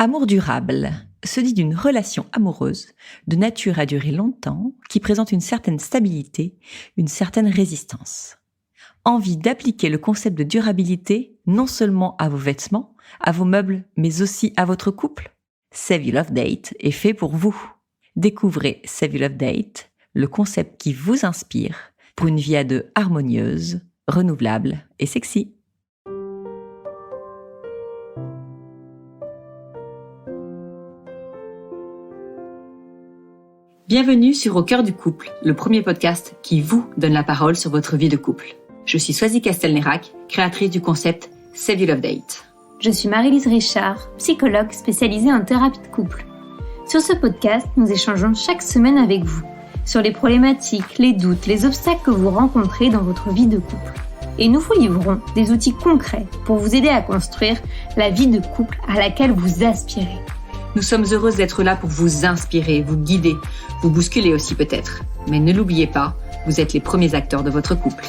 Amour durable se dit d'une relation amoureuse de nature à durer longtemps qui présente une certaine stabilité, une certaine résistance. Envie d'appliquer le concept de durabilité non seulement à vos vêtements, à vos meubles, mais aussi à votre couple? Save Your Love Date est fait pour vous. Découvrez Save Your Love Date, le concept qui vous inspire pour une vie à deux harmonieuse, renouvelable et sexy. Bienvenue sur Au cœur du couple, le premier podcast qui vous donne la parole sur votre vie de couple. Je suis Swazi Castelnerac, créatrice du concept Save Your Love Date. Je suis Marie-Lise Richard, psychologue spécialisée en thérapie de couple. Sur ce podcast, nous échangeons chaque semaine avec vous sur les problématiques, les doutes, les obstacles que vous rencontrez dans votre vie de couple. Et nous vous livrons des outils concrets pour vous aider à construire la vie de couple à laquelle vous aspirez. Nous sommes heureuses d'être là pour vous inspirer, vous guider, vous bousculer aussi peut-être. Mais ne l'oubliez pas, vous êtes les premiers acteurs de votre couple.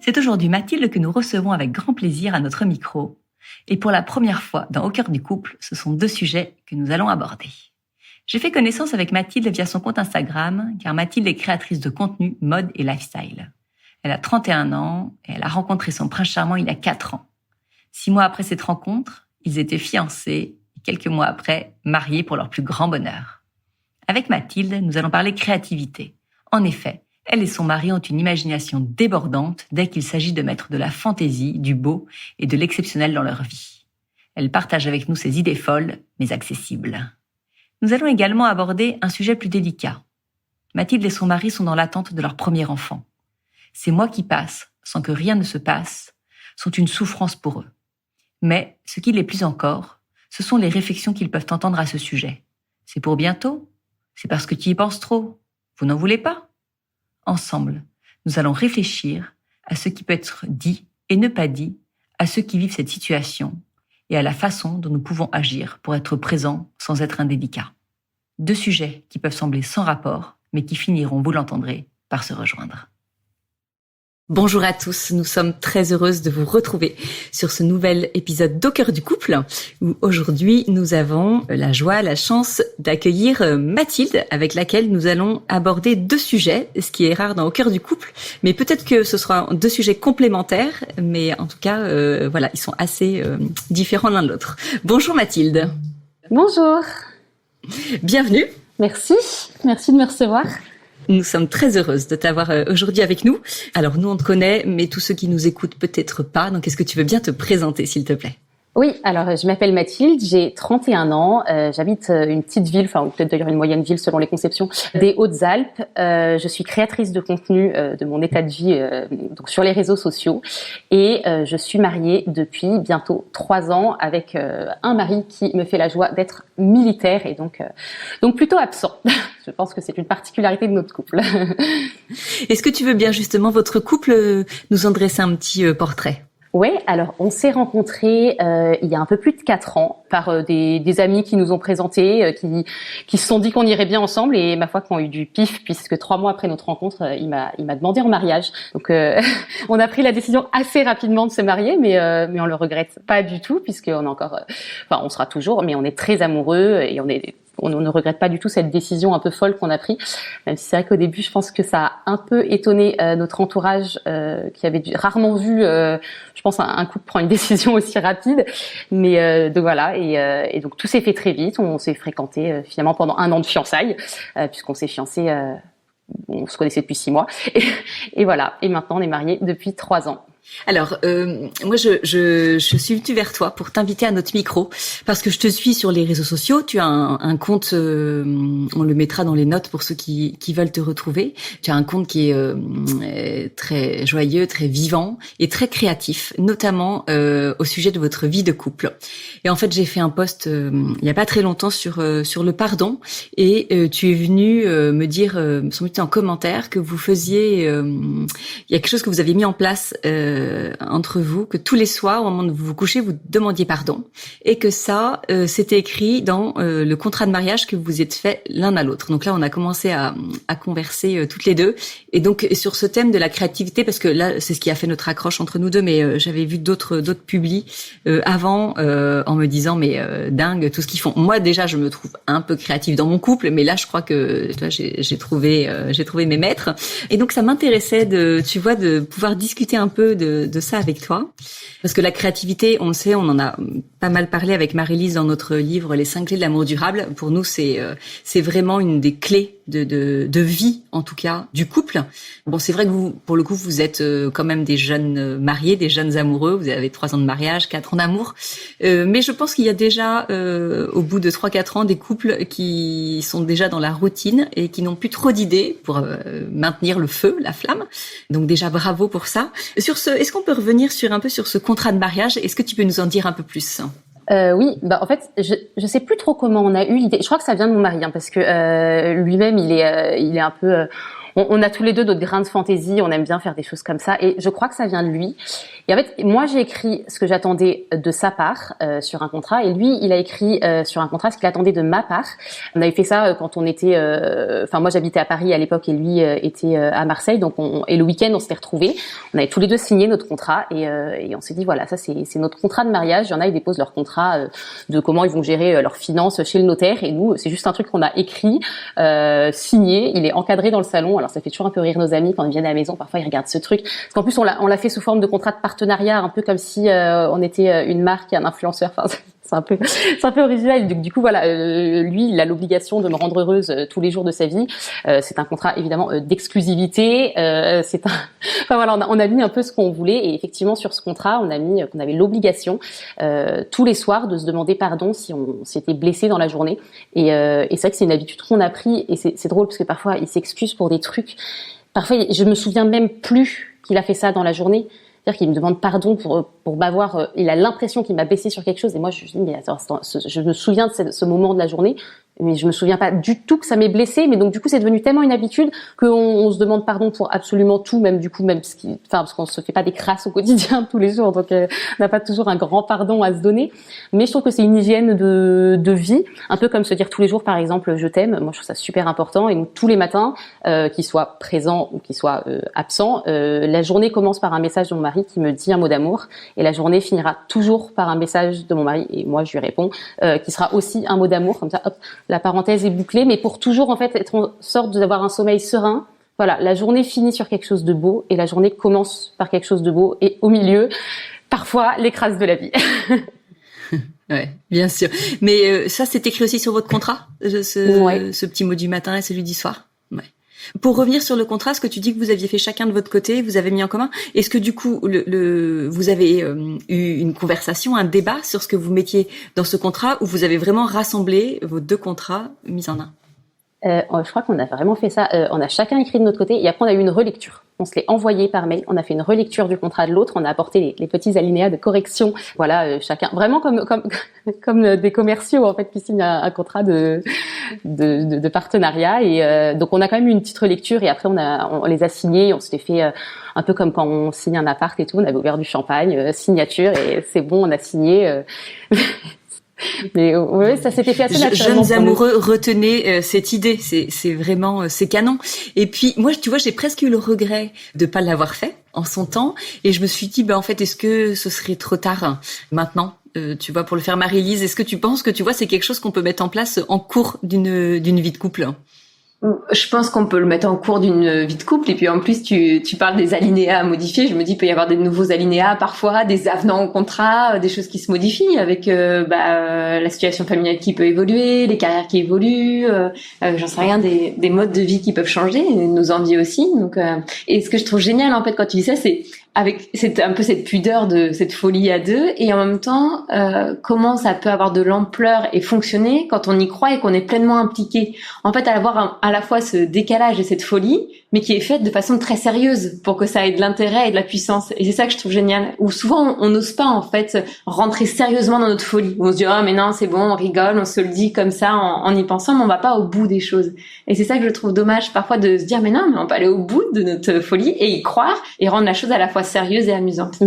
C'est aujourd'hui Mathilde que nous recevons avec grand plaisir à notre micro. Et pour la première fois dans Au cœur du couple, ce sont deux sujets que nous allons aborder. J'ai fait connaissance avec Mathilde via son compte Instagram, car Mathilde est créatrice de contenu mode et lifestyle. Elle a 31 ans et elle a rencontré son prince charmant il y a 4 ans. 6 mois après cette rencontre, ils étaient fiancés et quelques mois après, mariés pour leur plus grand bonheur. Avec Mathilde, nous allons parler créativité. En effet, elle et son mari ont une imagination débordante dès qu'il s'agit de mettre de la fantaisie, du beau et de l'exceptionnel dans leur vie. Elle partage avec nous ses idées folles, mais accessibles. Nous allons également aborder un sujet plus délicat. Mathilde et son mari sont dans l'attente de leur premier enfant. Ces mois qui passent, sans que rien ne se passe, sont une souffrance pour eux. Mais ce qui les plus encore, ce sont les réflexions qu'ils peuvent entendre à ce sujet. C'est pour bientôt? C'est parce que tu y penses trop? Vous n'en voulez pas? Ensemble, nous allons réfléchir à ce qui peut être dit et ne pas dit à ceux qui vivent cette situation et à la façon dont nous pouvons agir pour être présents sans être indélicats. 2 sujets qui peuvent sembler sans rapport, mais qui finiront, vous l'entendrez, par se rejoindre. Bonjour à tous, nous sommes très heureuses de vous retrouver sur ce nouvel épisode d'Au cœur du couple, où aujourd'hui nous avons la joie, la chance d'accueillir Mathilde, avec laquelle nous allons aborder 2 sujets, ce qui est rare dans Au cœur du couple, mais peut-être que ce sera 2 sujets complémentaires, mais en tout cas, voilà, ils sont assez différents l'un de l'autre. Bonjour Mathilde. Bonjour. Bienvenue. Merci de me recevoir. Nous sommes très heureuses de t'avoir aujourd'hui avec nous. Alors nous, on te connaît, mais tous ceux qui nous écoutent peut-être pas. Donc est-ce que tu veux bien te présenter, s'il te plaît ? Oui, alors je m'appelle Mathilde, j'ai 31 ans, j'habite une petite ville, enfin ou peut-être d'ailleurs une moyenne ville selon les conceptions, des Hautes-Alpes. Je suis créatrice de contenu de mon état de vie donc sur les réseaux sociaux et je suis mariée depuis bientôt 3 ans avec un mari qui me fait la joie d'être militaire et donc plutôt absent. Je pense que c'est une particularité de notre couple. Est-ce que tu veux bien justement votre couple nous en dresser un petit portrait ? Oui, alors on s'est rencontrés il y a un peu plus de 4 ans par des amis qui nous ont présentés, qui se sont dit qu'on irait bien ensemble et ma foi qui ont eu du pif puisque 3 mois après notre rencontre, il m'a demandé en mariage. Donc on a pris la décision assez rapidement de se marier, mais on le regrette pas du tout puisqu'on a encore, on sera toujours, mais on est très amoureux et on ne regrette pas du tout cette décision un peu folle qu'on a prise, même si c'est vrai qu'au début, je pense que ça a un peu étonné notre entourage qui avait rarement vu, je pense, un couple prendre une décision aussi rapide. Mais donc voilà, et donc tout s'est fait très vite. On s'est fréquenté finalement pendant 1 an de fiançailles, puisqu'on s'est fiancés, on se connaissait depuis 6 mois. Et voilà, et maintenant on est mariés depuis 3 ans. Alors, moi, je suis venue vers toi pour t'inviter à notre micro parce que je te suis sur les réseaux sociaux. Tu as un compte, on le mettra dans les notes pour ceux qui veulent te retrouver. Tu as un compte qui est très joyeux, très vivant et très créatif, notamment au sujet de votre vie de couple. Et en fait, j'ai fait un post il y a pas très longtemps sur le pardon et tu es venu me dire, sans doute en commentaire, que vous faisiez, il y a quelque chose que vous aviez mis en place entre vous que tous les soirs, au moment où vous vous couchez, vous demandiez pardon et que ça, c'était écrit dans le contrat de mariage que vous vous êtes fait l'un à l'autre. Donc là, on a commencé à converser toutes les deux. Et donc, sur ce thème de la créativité, parce que là, c'est ce qui a fait notre accroche entre nous deux, mais j'avais vu d'autres publis avant en me disant, mais dingue, tout ce qu'ils font. Moi, déjà, je me trouve un peu créative dans mon couple, mais là, je crois que toi, j'ai trouvé mes maîtres. Et donc, ça m'intéressait de pouvoir discuter un peu de ça avec toi. Parce que la créativité, on le sait, on en a pas mal parlé avec Marie-Lise dans notre livre Les 5 clés de l'amour durable. Pour nous, c'est vraiment une des clés de vie, en tout cas, du couple. Bon, c'est vrai que vous, pour le coup, vous êtes quand même des jeunes mariés, des jeunes amoureux. Vous avez 3 ans de mariage, 4 ans d'amour. Mais je pense qu'il y a déjà, au bout de 3-4 ans, des couples qui sont déjà dans la routine et qui n'ont plus trop d'idées pour maintenir le feu, la flamme. Donc déjà, bravo pour ça. Est-ce qu'on peut revenir sur ce contrat de mariage? Est-ce que tu peux nous en dire un peu plus? Oui, en fait, je sais plus trop comment on a eu l'idée. Je crois que ça vient de mon mari, parce que lui-même, il est un peu. On a tous les deux notre grain de fantaisie, on aime bien faire des choses comme ça, et je crois que ça vient de lui. Et en fait, moi, j'ai écrit ce que j'attendais de sa part sur un contrat, et lui, il a écrit sur un contrat ce qu'il attendait de ma part. On avait fait ça quand on était, moi, j'habitais à Paris à l'époque, et lui était à Marseille, donc et le week-end, on s'était retrouvés. On avait tous les deux signé notre contrat, et on s'est dit voilà, ça c'est notre contrat de mariage. Il y en a, ils déposent leur contrat de comment ils vont gérer leurs finances chez le notaire, et nous, c'est juste un truc qu'on a écrit, signé. Il est encadré dans le salon. Alors ça fait toujours un peu rire nos amis quand ils viennent à la maison. Parfois ils regardent ce truc. Parce qu'en plus on l'a fait sous forme de contrat de partenariat, un peu comme si on était une marque et un influenceur. Enfin, c'est un peu original. Du coup voilà, lui il a l'obligation de me rendre heureuse tous les jours de sa vie. C'est un contrat évidemment d'exclusivité. On a mis un peu ce qu'on voulait, et effectivement sur ce contrat on a mis qu'on avait l'obligation tous les soirs de se demander pardon si on s'était blessé dans la journée. Et c'est vrai que c'est une habitude qu'on a pris, et c'est drôle parce que parfois il s'excuse pour des trucs. Parfois je me souviens même plus qu'il a fait ça dans la journée. C'est-à-dire qu'il me demande pardon pour m'avoir. Il a l'impression qu'il m'a blessé sur quelque chose, et moi je me dis mais attends, je me souviens de ce moment de la journée, mais je me souviens pas du tout que ça m'ait blessé. Mais donc du coup c'est devenu tellement une habitude qu'on se demande pardon pour absolument tout, même parce qu'on se fait pas des crasses au quotidien tous les jours, donc on n'a pas toujours un grand pardon à se donner. Mais je trouve que c'est une hygiène de vie, un peu comme se dire tous les jours par exemple je t'aime. Moi je trouve ça super important, et donc tous les matins, qu'il soit présent ou qu'il soit absent, la journée commence par un message de mon mari qui me dit un mot d'amour, et la journée finira toujours par un message de mon mari, et moi je lui réponds qui sera aussi un mot d'amour. Comme ça, hop, la parenthèse est bouclée, mais pour toujours en fait être en sorte d'avoir un sommeil serein. Voilà, la journée finit sur quelque chose de beau, et la journée commence par quelque chose de beau, et au milieu, parfois, les crasses de la vie. Ouais, bien sûr. Mais ça, c'est écrit aussi sur votre contrat, ce petit mot du matin et celui du soir. Ouais. Pour revenir sur le contrat, ce que tu dis que vous aviez fait chacun de votre côté, vous avez mis en commun. Est-ce que du coup, vous avez eu une conversation, un débat sur ce que vous mettiez dans ce contrat, ou vous avez vraiment rassemblé vos 2 contrats mis en un? Je crois qu'on a vraiment fait ça. On a chacun écrit de notre côté, et après on a eu une relecture. On se l'est envoyé par mail. On a fait une relecture du contrat de l'autre. On a apporté les petits alinéas de correction. Voilà, chacun vraiment comme des commerciaux en fait qui signent un contrat de partenariat. Et donc on a quand même eu une petite relecture, et après on les a signés. On s'était fait un peu comme quand on signe un appart et tout. On avait ouvert du champagne, signature, et c'est bon, on a signé. Mais ouais, ça s'était fait assez naturellement. Jeunes amoureux, retenez cette idée, c'est vraiment c'est canon. Et puis moi, tu vois, j'ai presque eu le regret de pas l'avoir fait en son temps, et je me suis dit en fait, est-ce que ce serait trop tard maintenant, tu vois, pour le faire? Marie-Lise, est-ce que tu penses que tu vois c'est quelque chose qu'on peut mettre en place en cours d'une vie de couple? Je pense qu'on peut le mettre en cours d'une vie de couple, et puis en plus tu parles des alinéas à modifier. Je me dis il peut y avoir des nouveaux alinéas parfois, des avenants au contrat, des choses qui se modifient avec la situation familiale qui peut évoluer, les carrières qui évoluent, j'en sais rien, des modes de vie qui peuvent changer, nos envies aussi. Donc et ce que je trouve génial en fait quand tu dis ça, c'est un peu cette pudeur de cette folie à 2, et en même temps comment ça peut avoir de l'ampleur et fonctionner quand on y croit et qu'on est pleinement impliqué. En fait, à avoir à la fois ce décalage et cette folie, mais qui est faite de façon très sérieuse pour que ça ait de l'intérêt et de la puissance. Et c'est ça que je trouve génial. Où souvent on n'ose pas en fait rentrer sérieusement dans notre folie. Où on se dit mais non c'est bon, on rigole, on se le dit comme ça en y pensant, mais on va pas au bout des choses. Et c'est ça que je trouve dommage parfois, de se dire mais non, mais on peut aller au bout de notre folie et y croire et rendre la chose à la fois sérieuse et amusante.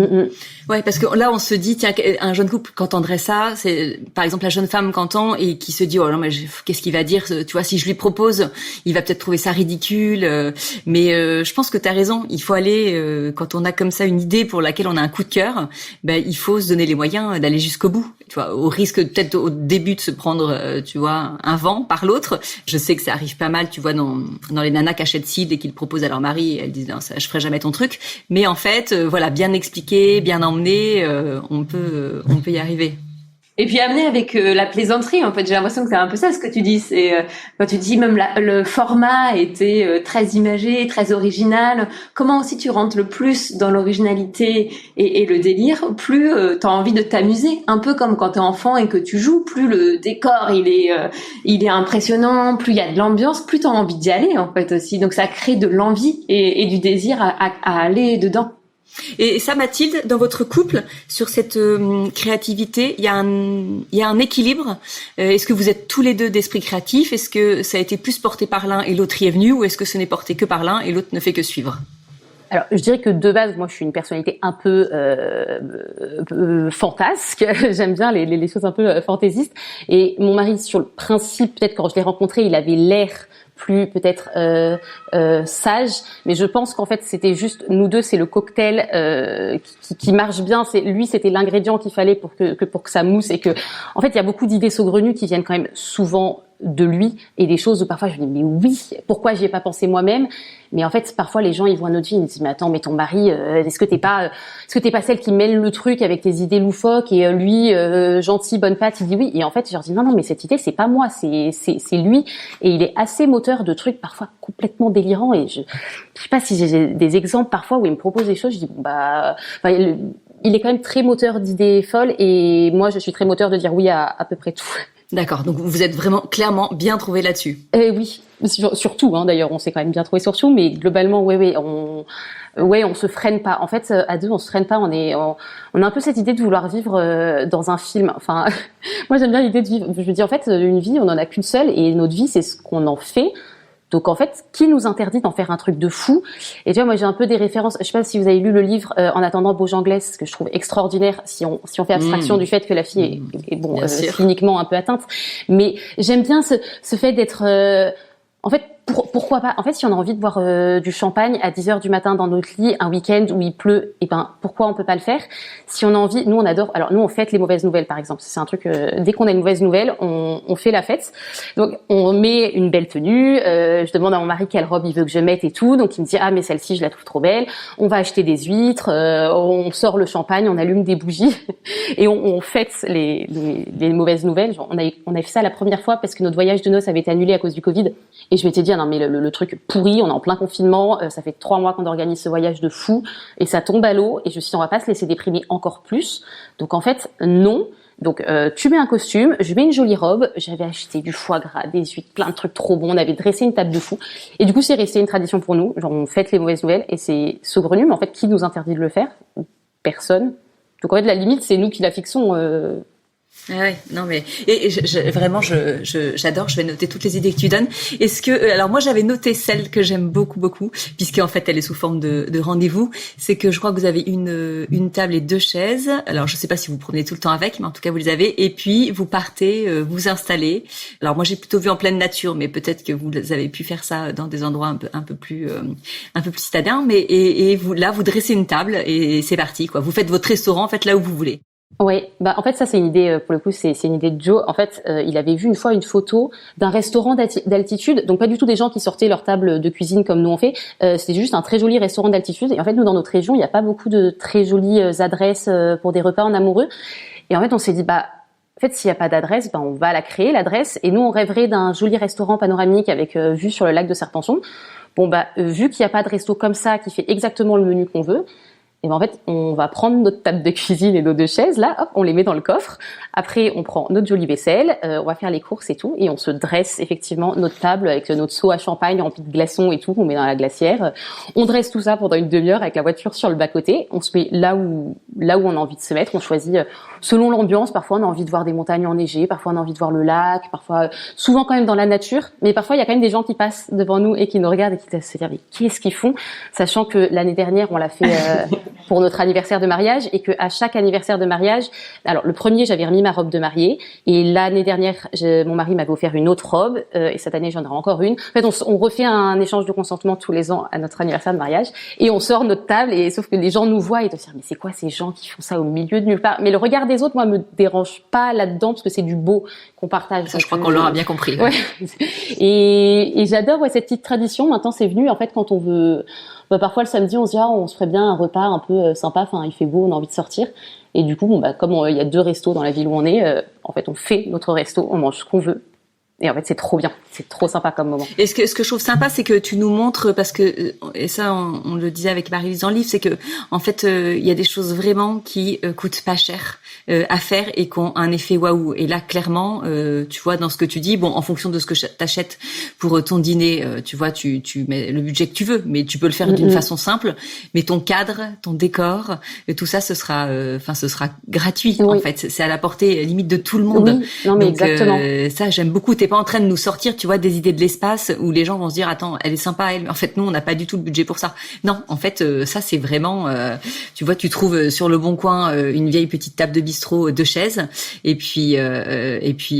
Ouais, parce que là, on se dit, tiens, un jeune couple qui entendrait ça, c'est par exemple la jeune femme qui entend et qui se dit, oh non, mais qu'est-ce qu'il va dire, tu vois, si je lui propose, il va peut-être trouver ça ridicule. Mais je pense que t'as raison. Il faut aller, quand on a comme ça une idée pour laquelle on a un coup de cœur, ben il faut se donner les moyens d'aller jusqu'au bout. Tu vois, au risque peut-être au début de se prendre, tu vois, un vent par l'autre. Je sais que ça arrive pas mal, tu vois, dans les nanas qui achètent ci, dès qu'ils proposent à leur mari, elles disent, non, ça, je ferai jamais ton truc. Mais en fait, voilà, bien expliqué, bien emmené, on peut y arriver. Et puis amener avec la plaisanterie, en fait, j'ai l'impression que c'est un peu ça ce que tu dis. C'est quand tu dis même le format était très imagé, très original. Comment aussi tu rentres le plus dans l'originalité et le délire, plus t'as envie de t'amuser. Un peu comme quand t'es enfant et que tu joues, plus le décor il est impressionnant, plus il y a de l'ambiance, plus t'as envie d'y aller en fait aussi. Donc ça crée de l'envie et du désir à aller dedans. Et ça, Mathilde, dans votre couple, sur cette créativité, il y a un équilibre. Est-ce que vous êtes tous les deux d'esprit créatif? Est-ce que ça a été plus porté par l'un et l'autre y est venu, ou est-ce que ce n'est porté que par l'un et l'autre ne fait que suivre? Alors, je dirais que de base, moi, je suis une personnalité un peu fantasque. J'aime bien les choses un peu fantaisistes. Et mon mari, sur le principe, peut-être quand je l'ai rencontré, il avait l'air plus peut-être sage, mais je pense qu'en fait c'était juste nous deux, c'est le cocktail qui marche bien. C'était l'ingrédient qu'il fallait pour que ça mousse, et que en fait il y a beaucoup d'idées saugrenues qui viennent quand même souvent de lui, et des choses où parfois je me dis mais oui, pourquoi j'y ai pas pensé moi-même? Mais en fait parfois les gens ils voient notre vie, ils me disent mais attends, mais ton mari, est-ce que t'es pas celle qui mêle le truc avec tes idées loufoques, et lui gentil, bonne patte, il dit oui, et en fait je leur dis non mais cette idée c'est pas moi, c'est lui, et il est assez moteur de trucs parfois complètement délirants, et je sais pas si j'ai des exemples parfois où il me propose des choses, je dis il est quand même très moteur d'idées folles, et moi je suis très moteur de dire oui à peu près tout. D'accord, donc vous êtes vraiment clairement bien trouvé là-dessus. Oui, surtout, d'ailleurs, on s'est quand même bien trouvé surtout, mais globalement, on se freine pas. En fait, à deux, on se freine pas. On a un peu cette idée de vouloir vivre dans un film. Enfin, moi j'aime bien l'idée de vivre. Je veux dire, en fait, une vie, on en a qu'une seule, et notre vie, c'est ce qu'on en fait. Donc en fait, qui nous interdit d'en faire un truc de fou? Et tu vois, moi j'ai un peu des références. Je sais pas si vous avez lu le livre En attendant Beaujanglès, que je trouve extraordinaire, si on fait abstraction du fait que la fille est cliniquement un peu atteinte. Mais j'aime bien ce fait d'être en fait, pourquoi pas? En fait, si on a envie de boire du champagne à 10h du matin dans notre lit, un week-end où il pleut, pourquoi on peut pas le faire? Si on a envie, nous on adore. Alors nous on fête les mauvaises nouvelles par exemple. C'est un truc, dès qu'on a une mauvaise nouvelle, on fait la fête. Donc on met une belle tenue. Je demande à mon mari quelle robe il veut que je mette et tout. Donc il me dit ah mais celle-ci je la trouve trop belle. On va acheter des huîtres. On sort le champagne, on allume des bougies et on fête les mauvaises nouvelles. Genre, on a fait ça la première fois parce que notre voyage de noces avait été annulé à cause du Covid. Et je m'étais dit, non mais le truc pourri, on est en plein confinement, ça fait 3 mois qu'on organise ce voyage de fou, et ça tombe à l'eau, et je me suis dit, on va pas se laisser déprimer encore plus. Donc en fait, non. Donc tu mets un costume, je mets une jolie robe, j'avais acheté du foie gras, des huîtres, plein de trucs trop bons, on avait dressé une table de fou. Et du coup, c'est resté une tradition pour nous, genre on fête les mauvaises nouvelles, et c'est saugrenu, mais en fait, qui nous interdit de le faire? Personne. Donc en fait, la limite, c'est nous qui la fixons. Ouais, non mais vraiment j'adore, je vais noter toutes les idées que tu donnes. Est-ce que alors moi j'avais noté celle que j'aime beaucoup puisqu'en fait elle est sous forme de rendez-vous, c'est que je crois que vous avez une table et 2 chaises. Alors je sais pas si vous promenez tout le temps avec, mais en tout cas vous les avez, et puis vous partez vous installer. Alors moi j'ai plutôt vu en pleine nature, mais peut-être que vous avez pu faire ça dans des endroits un peu plus citadins, mais et vous là vous dressez une table et c'est parti quoi. Vous faites votre restaurant en fait là où vous voulez. Oui, en fait ça c'est une idée, pour le coup c'est une idée de Joe. En fait il avait vu une fois une photo d'un restaurant d'altitude, donc pas du tout des gens qui sortaient leur table de cuisine comme nous on fait, c'était juste un très joli restaurant d'altitude. Et en fait nous dans notre région il n'y a pas beaucoup de très jolies adresses pour des repas en amoureux, et en fait on s'est dit en fait s'il n'y a pas d'adresse, on va la créer l'adresse, et nous on rêverait d'un joli restaurant panoramique avec vue sur le lac de Serpenson. Vu qu'il n'y a pas de resto comme ça qui fait exactement le menu qu'on veut, et en fait, on va prendre notre table de cuisine et nos 2 chaises, là, hop, on les met dans le coffre. Après, on prend notre jolie vaisselle, on va faire les courses et tout, et on se dresse effectivement notre table avec notre seau à champagne rempli de glaçons et tout, on met dans la glacière. On dresse tout ça pendant une demi-heure avec la voiture sur le bas-côté. On se met là où on a envie de se mettre. On choisit selon l'ambiance. Parfois, on a envie de voir des montagnes enneigées, parfois on a envie de voir le lac, parfois, souvent quand même dans la nature. Mais parfois, il y a quand même des gens qui passent devant nous et qui nous regardent et qui se disent mais qu'est-ce qu'ils font? Sachant que l'année dernière, on l'a fait. pour notre anniversaire de mariage, et que à chaque anniversaire de mariage, alors le premier j'avais remis ma robe de mariée, et l'année dernière mon mari m'avait offert une autre robe, et cette année j'en aurai encore une. En fait on refait un échange de consentement tous les ans à notre anniversaire de mariage, et on sort notre table, et sauf que les gens nous voient et doivent se dire mais c'est quoi ces gens qui font ça au milieu de nulle part. Mais le regard des autres moi me dérange pas là-dedans, parce que c'est du beau qu'on partage. Ça, je crois qu'on l'aura bien compris. Ouais. Et j'adore cette petite tradition. Maintenant c'est venu en fait quand on veut. Parfois le samedi on se dit on se ferait bien un repas un peu sympa, enfin il fait beau, on a envie de sortir, et du coup comme il y a 2 restos dans la ville où on est, en fait on fait notre resto, on mange ce qu'on veut, et en fait c'est trop bien, c'est trop sympa comme moment. Et ce que je trouve sympa, c'est que tu nous montres, parce que et ça on le disait avec Marie-Lise dans le livre, c'est que en fait il y a des choses vraiment qui coûtent pas cher à faire et qui ont un effet waouh. Et là clairement tu vois dans ce que tu dis, bon en fonction de ce que t'achètes pour ton dîner, tu vois tu mets le budget que tu veux, mais tu peux le faire d'une façon simple, mais ton cadre, ton décor, tout ça ce sera gratuit. Oui. En fait c'est à la portée limite de tout le monde. Oui, non mais donc, exactement. Ça j'aime beaucoup. T'es pas en train de nous sortir, tu vois, des idées de l'espace où les gens vont se dire attends, elle est sympa elle, mais en fait nous on n'a pas du tout le budget pour ça. Non, en fait ça c'est vraiment tu vois, tu trouves sur le Bon Coin une vieille petite table de bistrot, 2 chaises, et puis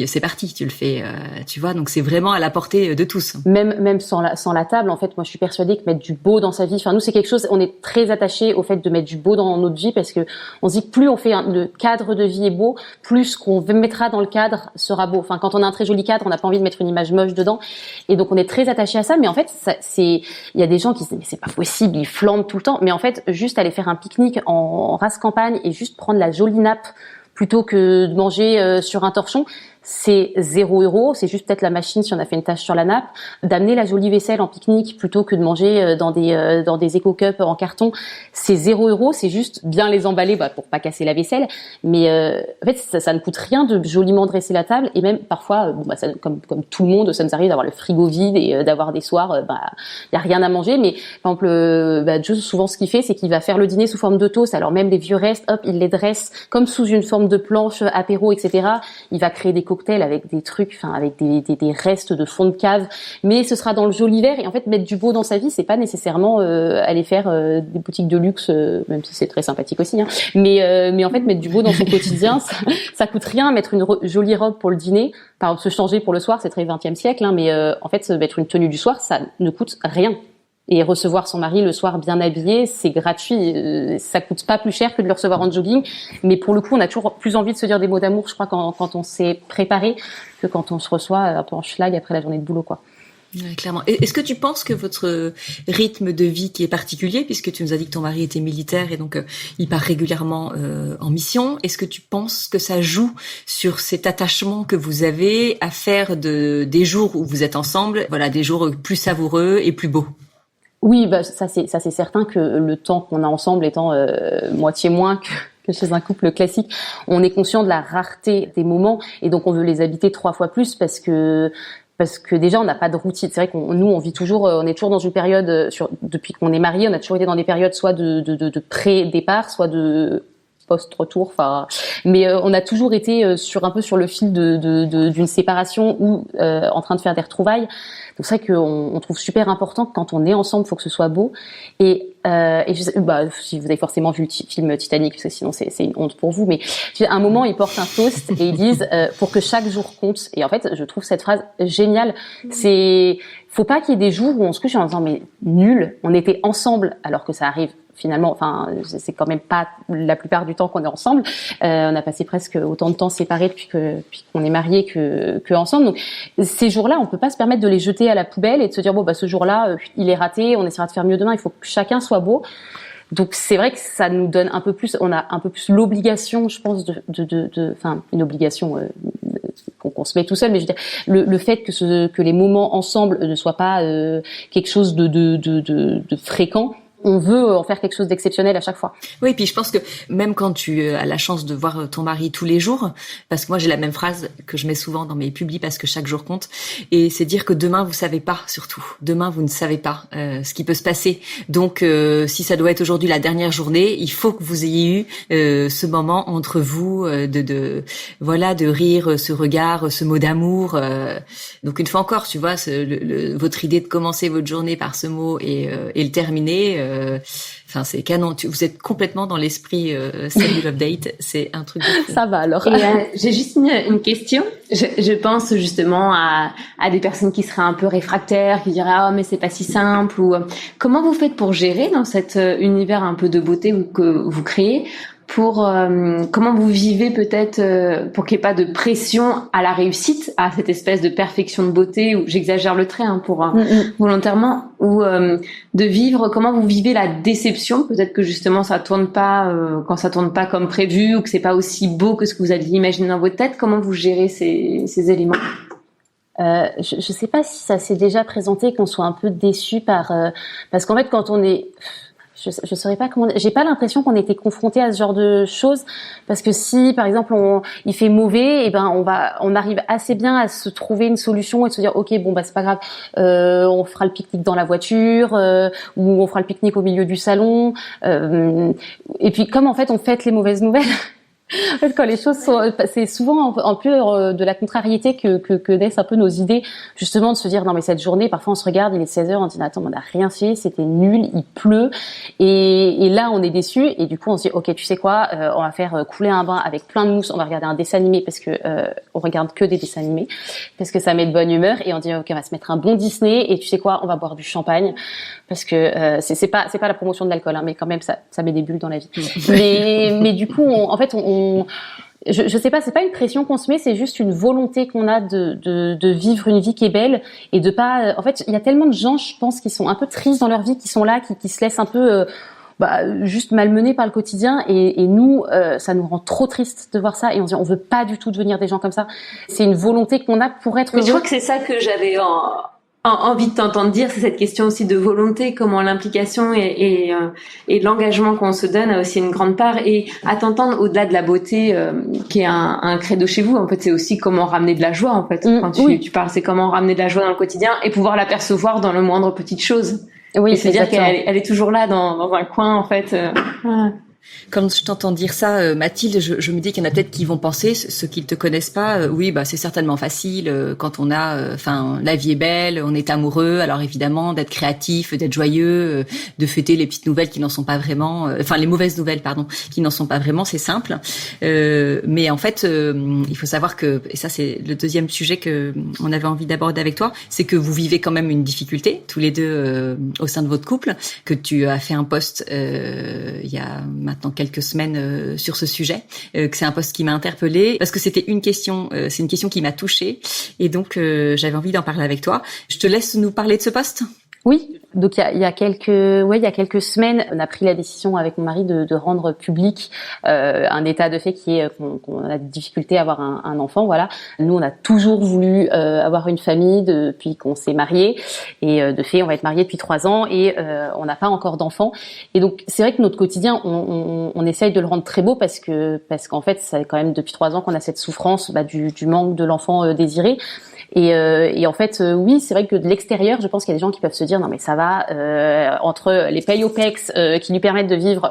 c'est parti, tu le fais, tu vois, donc c'est vraiment à la portée de tous. Même sans la table, en fait, moi je suis persuadée que mettre du beau dans sa vie, enfin nous c'est quelque chose, on est très attachés au fait de mettre du beau dans notre vie, parce que on se dit que plus on fait le cadre de vie est beau, plus ce qu'on mettra dans le cadre sera beau. Enfin quand on a un très joli cadre, on n'a pas envie de mettre une image moche dedans, et donc on est très attaché à ça. Mais en fait il y a des gens qui se disent mais c'est pas possible, ils flambent tout le temps. Mais en fait juste aller faire un pique-nique en race campagne et juste prendre la jolie nappe plutôt que de manger sur un torchon, c'est 0 €, c'est juste peut-être la machine si on a fait une tache sur la nappe. D'amener la jolie vaisselle en pique-nique plutôt que de manger dans des éco-cups en carton, c'est 0 €, c'est juste bien les emballer pour pas casser la vaisselle. Mais en fait ça ne coûte rien de joliment dresser la table, et même parfois ça, comme tout le monde, ça nous arrive d'avoir le frigo vide et d'avoir des soirs y a rien à manger, mais par exemple Joe souvent ce qu'il fait, c'est qu'il va faire le dîner sous forme de toast. Alors même les vieux restes, hop, il les dresse comme sous une forme de planche apéro, etc. Il va créer des cocktails avec des trucs, enfin avec des restes de fond de cave, mais ce sera dans le joli verre. Et en fait mettre du beau dans sa vie, c'est pas nécessairement aller faire des boutiques de luxe, même si c'est très sympathique aussi, hein. Mais en fait mettre du beau dans son quotidien, ça coûte rien. Mettre une jolie robe pour le dîner, par exemple se changer pour le soir, c'est très 20e siècle, hein, mais en fait mettre une tenue du soir, ça ne coûte rien. Et recevoir son mari le soir bien habillé, c'est gratuit. Ça coûte pas plus cher que de le recevoir en jogging. Mais pour le coup, on a toujours plus envie de se dire des mots d'amour, je crois, quand on s'est préparé, que quand on se reçoit un peu en schlag après la journée de boulot, quoi. Ouais, clairement. Est-ce que tu penses que votre rythme de vie qui est particulier, puisque tu nous as dit que ton mari était militaire et donc il part régulièrement en mission, est-ce que tu penses que ça joue sur cet attachement que vous avez à faire des jours où vous êtes ensemble, voilà, des jours plus savoureux et plus beaux? Oui, ça c'est certain que le temps qu'on a ensemble étant moitié moins que chez un couple classique, on est conscient de la rareté des moments, et donc on veut les habiter 3 fois plus parce que déjà on n'a pas de routine. C'est vrai on vit toujours, on est toujours dans une période depuis qu'on est mariés, on a toujours été dans des périodes soit de pré-départ, soit de post-retour, enfin, mais on a toujours été un peu sur le fil d'une séparation ou en train de faire des retrouvailles. Donc c'est vrai qu'on trouve super important que quand on est ensemble, faut que ce soit beau. Et si vous avez forcément vu le film Titanic, parce que sinon c'est une honte pour vous, mais à un moment ils portent un toast et ils disent pour que chaque jour compte. Et en fait, je trouve cette phrase géniale. Faut pas qu'il y ait des jours où on se couche en disant mais nul, on était ensemble, alors que ça arrive finalement, enfin c'est quand même pas la plupart du temps qu'on est ensemble. On a passé presque autant de temps séparés depuis qu'on est mariés que ensemble. Donc ces jours-là, on peut pas se permettre de les jeter à la poubelle et de se dire ce jour-là il est raté, on essaiera de faire mieux demain. Il faut que chacun soit beau. Donc c'est vrai que ça nous donne un peu plus, on a un peu plus l'obligation, je pense, enfin une obligation qu'on se met tout seul, mais je veux dire le fait que les moments ensemble ne soient pas quelque chose de fréquent. On veut en faire quelque chose d'exceptionnel à chaque fois. Oui, puis je pense que même quand tu as la chance de voir ton mari tous les jours, parce que moi j'ai la même phrase que je mets souvent dans mes publis parce que chaque jour compte, et c'est dire que demain vous savez pas, surtout. Demain vous ne savez pas ce qui peut se passer. Donc si ça doit être aujourd'hui la dernière journée, il faut que vous ayez eu ce moment entre vous de rire, ce regard, ce mot d'amour. Donc une fois encore, tu vois, votre idée de commencer votre journée par ce mot et le terminer. Enfin, c'est canon. Vous êtes complètement dans l'esprit Cellule Update. C'est un truc de fou. Ça va alors. Et j'ai juste une question. Je pense justement à des personnes qui seraient un peu réfractaires, qui diraient mais c'est pas si simple. Ou comment vous faites pour gérer dans cet univers un peu de beauté que vous créez? Comment vous vivez peut-être pour qu'il n'y ait pas de pression à la réussite, à cette espèce de perfection de beauté, où j'exagère le trait volontairement, ou de vivre, comment vous vivez la déception, peut-être que justement ça tourne pas quand ça tourne pas comme prévu, ou que c'est pas aussi beau que ce que vous aviez imaginé dans votre tête. Comment vous gérez ces éléments? Je sais pas si ça s'est déjà présenté, qu'on soit un peu déçu parce qu'en fait quand on est je saurais pas comment. J'ai pas l'impression qu'on était confronté à ce genre de choses, parce que si, par exemple, il fait mauvais, et ben on arrive assez bien à se trouver une solution et de se dire, ok, bon bah c'est pas grave, on fera le pique-nique dans la voiture, ou on fera le pique-nique au milieu du salon. Et puis comme en fait on fête les mauvaises nouvelles. En fait, quand les choses c'est souvent un peu de la contrariété que naissent un peu nos idées, justement, de se dire non mais cette journée, parfois on se regarde, il est 16h, on dit attends, on n'a rien fait, c'était nul, il pleut, et là on est déçu, et du coup on se dit ok, tu sais quoi, on va faire couler un bain avec plein de mousse, on va regarder un dessin animé, parce que on regarde que des dessins animés, parce que ça met de bonne humeur, et on dit ok, on va se mettre un bon Disney, et tu sais quoi, on va boire du champagne, parce que c'est pas la promotion de l'alcool, hein, mais quand même ça met des bulles dans la vie. mais du coup je sais pas, c'est pas une pression qu'on se met, c'est juste une volonté qu'on a de vivre une vie qui est belle, et de pas, en fait, il y a tellement de gens, je pense, qui sont un peu tristes dans leur vie, qui sont là, qui se laissent un peu juste malmenés par le quotidien, et nous ça nous rend trop triste de voir ça, et on se dit on veut pas du tout devenir des gens comme ça. C'est une volonté qu'on a pour être heureux. Je crois que c'est ça que j'avais envie de t'entendre dire, c'est cette question aussi de volonté, comment l'implication et l'engagement qu'on se donne a aussi une grande part. Et à t'entendre, au-delà de la beauté qui est un credo chez vous, en fait, c'est aussi comment ramener de la joie, en fait. Quand tu parles, c'est comment ramener de la joie dans le quotidien et pouvoir l'apercevoir dans le moindre petite chose. Oui, et se dire qu'elle est toujours là dans un coin, en fait. Quand je t'entends dire ça, Mathilde, je me dis qu'il y en a peut-être qui vont penser, ceux qui ne te connaissent pas, oui, bah c'est certainement facile quand on a, la vie est belle, on est amoureux, alors évidemment d'être créatif, d'être joyeux, de fêter les petites nouvelles qui n'en sont pas vraiment, les mauvaises nouvelles, pardon, qui n'en sont pas vraiment, c'est simple. Mais en fait, il faut savoir que, et ça c'est le deuxième sujet que on avait envie d'aborder avec toi, c'est que vous vivez quand même une difficulté tous les deux au sein de votre couple, que tu as fait un post il y a maintenant quelques semaines sur ce sujet, que c'est un post qui m'a interpellée parce que c'était une question, c'est une question qui m'a touchée, et donc j'avais envie d'en parler avec toi. Je te laisse nous parler de ce post. Oui, donc il y a quelques semaines, on a pris la décision avec mon mari de rendre public un état de fait qui est qu'on a des difficultés à avoir un enfant. Voilà, nous on a toujours voulu avoir une famille depuis qu'on s'est mariés, et de fait on va être mariés depuis 3 ans, et on n'a pas encore d'enfant. Et donc c'est vrai que notre quotidien, on essaye de le rendre très beau, parce qu'en fait c'est quand même depuis 3 ans qu'on a cette souffrance du manque de l'enfant désiré. Et en fait, oui, c'est vrai que de l'extérieur, je pense qu'il y a des gens qui peuvent se dire non mais ça va, entre les pay OPEX qui lui permettent de vivre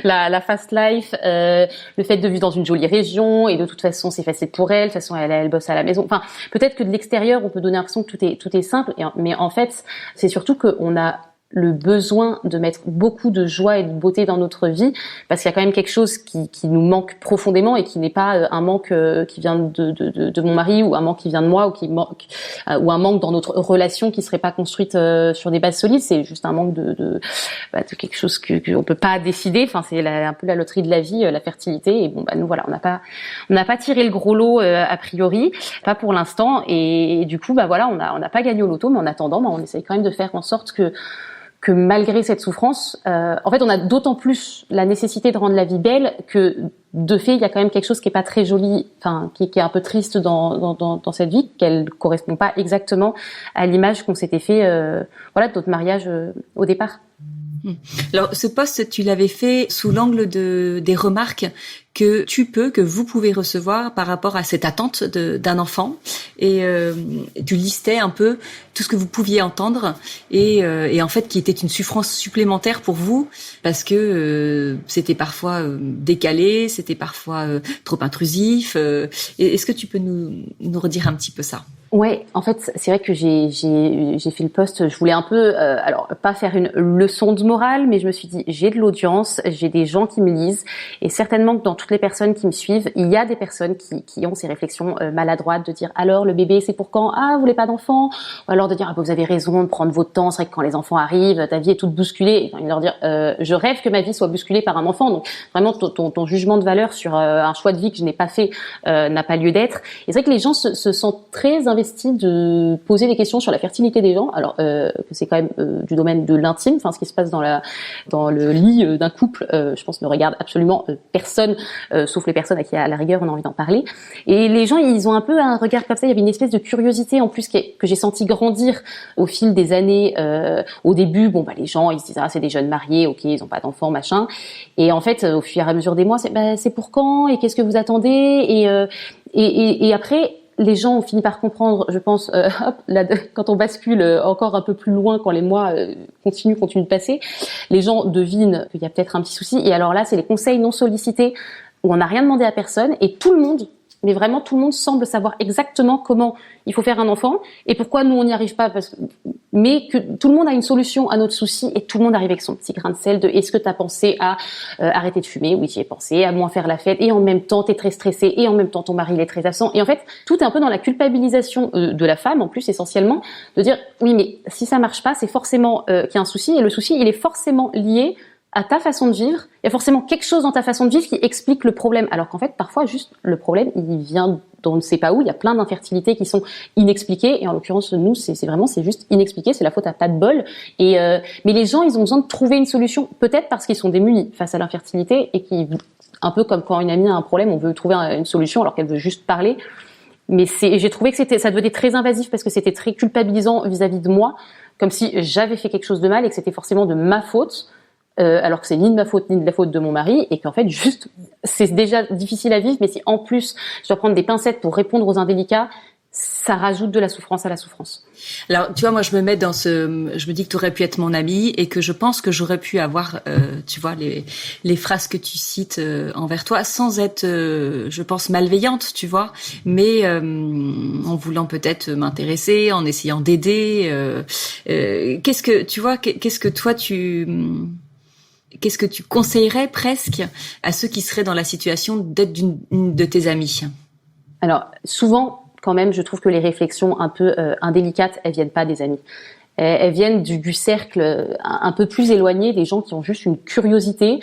la fast life, le fait de vivre dans une jolie région, et de toute façon c'est facile pour elle, de toute façon elle bosse à la maison. Enfin, peut-être que de l'extérieur on peut donner l'impression que tout est simple, mais en fait c'est surtout qu'on a le besoin de mettre beaucoup de joie et de beauté dans notre vie, parce qu'il y a quand même quelque chose qui nous manque profondément, et qui n'est pas un manque qui vient de mon mari, ou un manque qui vient de moi, ou un manque dans notre relation qui serait pas construite sur des bases solides. C'est juste un manque de quelque chose que on peut pas décider. Enfin, c'est un peu la loterie de la vie, la fertilité. Et bon, nous voilà, on n'a pas tiré le gros lot a priori, pas pour l'instant. Et du coup, voilà, on n'a pas gagné au loto, mais en attendant, on essaye quand même de faire en sorte que malgré cette souffrance, en fait, on a d'autant plus la nécessité de rendre la vie belle que, de fait, il y a quand même quelque chose qui est pas très joli, qui est un peu triste dans cette vie, qu'elle correspond pas exactement à l'image qu'on s'était fait, de notre mariage au départ. Alors, ce post, tu l'avais fait sous l'angle des remarques que vous pouvez recevoir par rapport à cette attente d'un enfant, et tu listais un peu tout ce que vous pouviez entendre, et en fait qui était une souffrance supplémentaire pour vous, parce que c'était parfois décalé, c'était parfois trop intrusif. Est-ce que tu peux nous redire un petit peu ça? Ouais, en fait, c'est vrai que j'ai fait le post. Je voulais un peu, alors pas faire une leçon de morale, mais je me suis dit, j'ai de l'audience, j'ai des gens qui me lisent, et certainement que dans toutes les personnes qui me suivent, il y a des personnes qui ont ces réflexions maladroites de dire, alors le bébé c'est pour quand? Ah, vous voulez pas d'enfant? Ou alors de dire, ah, vous avez raison de prendre votre temps. C'est vrai que quand les enfants arrivent, ta vie est toute bousculée. Et leur dire, je rêve que ma vie soit bousculée par un enfant. Donc vraiment, ton jugement de valeur sur un choix de vie que je n'ai pas fait n'a pas lieu d'être. Et c'est vrai que les gens se sentent très investis de poser des questions sur la fertilité des gens, alors que c'est quand même du domaine de l'intime, enfin ce qui se passe dans le lit d'un couple, je pense ne regarde absolument personne, sauf les personnes à qui à la rigueur on a envie d'en parler. Et les gens, ils ont un peu un regard comme ça. Il y avait une espèce de curiosité en plus que j'ai senti grandir au fil des années. Au début, les gens ils se disent ah c'est des jeunes mariés, ok, ils ont pas d'enfants, machin. Et en fait, au fur et à mesure des mois, c'est pour quand et qu'est-ce que vous attendez et après. Les gens ont fini par comprendre, je pense, quand on bascule encore un peu plus loin, quand les mois continuent de passer, les gens devinent qu'il y a peut-être un petit souci. Et alors là, c'est les conseils non sollicités où on n'a rien demandé à personne et tout le monde, mais vraiment tout le monde semble savoir exactement comment il faut faire un enfant et pourquoi nous on n'y arrive pas, mais que tout le monde a une solution à notre souci et tout le monde arrive avec son petit grain de sel de est-ce que tu as pensé à arrêter de fumer? Oui, j'y ai pensé, à moins faire la fête, et en même temps t'es très stressé, et en même temps ton mari il est très absent, et en fait tout est un peu dans la culpabilisation de la femme en plus essentiellement, de dire oui mais si ça marche pas c'est forcément qu'il y a un souci, et le souci il est forcément lié à ta façon de vivre. Il y a forcément quelque chose dans ta façon de vivre qui explique le problème, alors qu'en fait parfois juste le problème il vient on ne sait pas où. Il y a plein d'infertilités qui sont inexpliquées, et en l'occurrence nous c'est juste inexpliqué, c'est la faute à pas de bol. Et mais les gens ils ont besoin de trouver une solution, peut-être parce qu'ils sont démunis face à l'infertilité et qui un peu comme quand une amie a un problème, on veut trouver une solution alors qu'elle veut juste parler. Mais j'ai trouvé que ça devenait très invasif parce que c'était très culpabilisant vis-à-vis de moi, comme si j'avais fait quelque chose de mal et que c'était forcément de ma faute. Alors que c'est ni de ma faute ni de la faute de mon mari, et qu'en fait juste c'est déjà difficile à vivre, mais si en plus je dois prendre des pincettes pour répondre aux indélicats, ça rajoute de la souffrance à la souffrance. Alors, tu vois, moi, je me dis que tu aurais pu être mon amie et que je pense que j'aurais pu avoir, tu vois, les phrases que tu cites envers toi, sans être, je pense, malveillante, tu vois, mais en voulant peut-être m'intéresser, en essayant d'aider. Qu'est-ce que tu conseillerais presque à ceux qui seraient dans la situation d'être d'une de tes amies? Alors, souvent, quand même, je trouve que les réflexions un peu indélicates, elles viennent pas des amis. Elles viennent du cercle un peu plus éloigné, des gens qui ont juste une curiosité,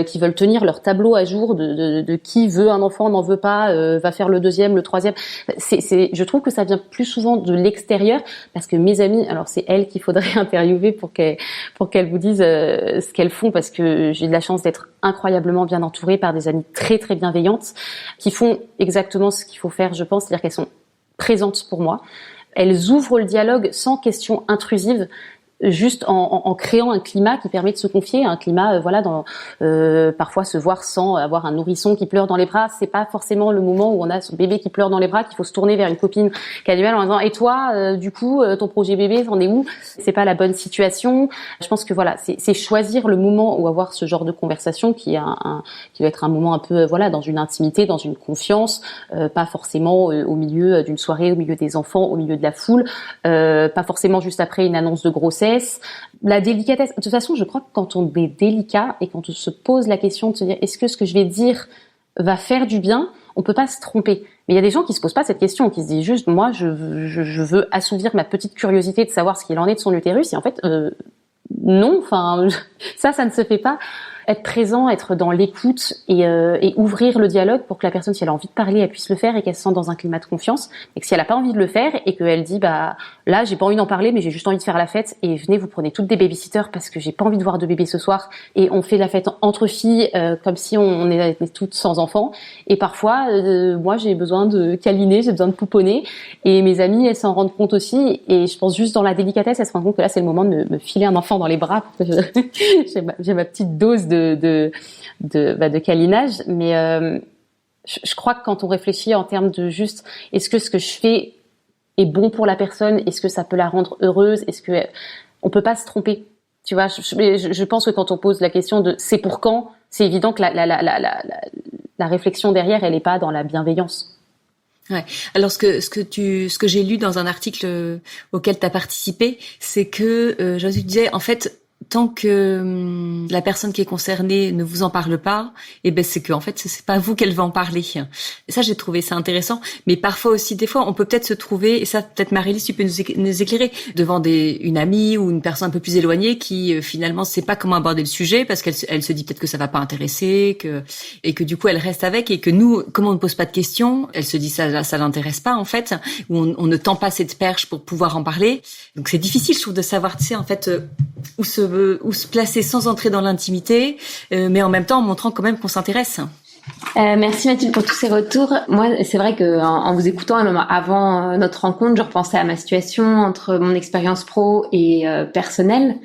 qui veulent tenir leur tableau à jour de qui veut un enfant, n'en veut pas, va faire le deuxième, le troisième. Je trouve que ça vient plus souvent de l'extérieur, parce que mes amies, alors c'est elles qu'il faudrait interviewer pour qu'elles vous disent ce qu'elles font, parce que j'ai de la chance d'être incroyablement bien entourée par des amies très très bienveillantes qui font exactement ce qu'il faut faire, je pense, c'est-à-dire qu'elles sont présentes pour moi. Elles ouvrent le dialogue sans questions intrusives, juste en créant un climat qui permet de se confier, un climat parfois se voir sans avoir un nourrisson qui pleure dans les bras. C'est pas forcément le moment où on a son bébé qui pleure dans les bras qu'il faut se tourner vers une copine qui a du mal en disant et toi du coup ton projet bébé t'en es où? C'est pas la bonne situation. Je pense que voilà, c'est choisir le moment où avoir ce genre de conversation qui doit être un moment un peu dans une intimité, dans une confiance, pas forcément au milieu d'une soirée, au milieu des enfants, au milieu de la foule, pas forcément juste après une annonce de grossesse. La délicatesse. De toute façon, je crois que quand on est délicat et quand on se pose la question de se dire est-ce que ce que je vais dire va faire du bien, on peut pas se tromper. Mais il y a des gens qui se posent pas cette question, qui se disent juste moi je veux assouvir ma petite curiosité de savoir ce qu'il en est de son utérus, et en fait non, ça ne se fait pas. Être présent, être dans l'écoute et ouvrir le dialogue pour que la personne, si elle a envie de parler, elle puisse le faire et qu'elle se sente dans un climat de confiance. Et que si elle a pas envie de le faire et qu'elle dit là j'ai pas envie d'en parler mais j'ai juste envie de faire la fête, et venez, vous prenez toutes des babysitters parce que j'ai pas envie de voir de bébé ce soir, et on fait la fête entre filles comme si on est toutes sans enfants. Et parfois moi j'ai besoin de câliner, j'ai besoin de pouponner, et mes amies elles s'en rendent compte aussi, et je pense juste dans la délicatesse elles se rendent compte que là c'est le moment de me filer un enfant dans les bras pour que j'ai ma petite dose de câlinage. Mais je crois que quand on réfléchit en termes de juste est-ce que ce que je fais est bon pour la personne, est-ce que ça peut la rendre heureuse, est-ce que on peut pas se tromper, tu vois. Je pense que quand on pose la question de c'est pour quand, c'est évident que la réflexion derrière elle est pas dans la bienveillance. Ouais. Alors ce que j'ai lu dans un article auquel tu as participé, c'est que Jésus disait en fait tant que la personne qui est concernée ne vous en parle pas, c'est que en fait c'est pas vous qu'elle va en parler. Et ça j'ai trouvé ça intéressant, mais parfois aussi des fois on peut peut-être se trouver, et ça peut-être Marie-Lise tu peux nous éclairer, devant une amie ou une personne un peu plus éloignée qui finalement sait pas comment aborder le sujet parce qu'elle se dit peut-être que ça va pas intéresser, et que du coup elle reste avec, et que nous comme on ne pose pas de questions, elle se dit ça l'intéresse pas en fait, ou on ne tend pas cette perche pour pouvoir en parler. Donc c'est difficile je trouve de savoir en fait où se placer sans entrer dans l'intimité, mais en même temps en montrant quand même qu'on s'intéresse. Merci Mathilde pour tous ces retours. Moi, c'est vrai que en vous écoutant, et même avant notre rencontre, je repensais à ma situation entre mon expérience pro et personnelle.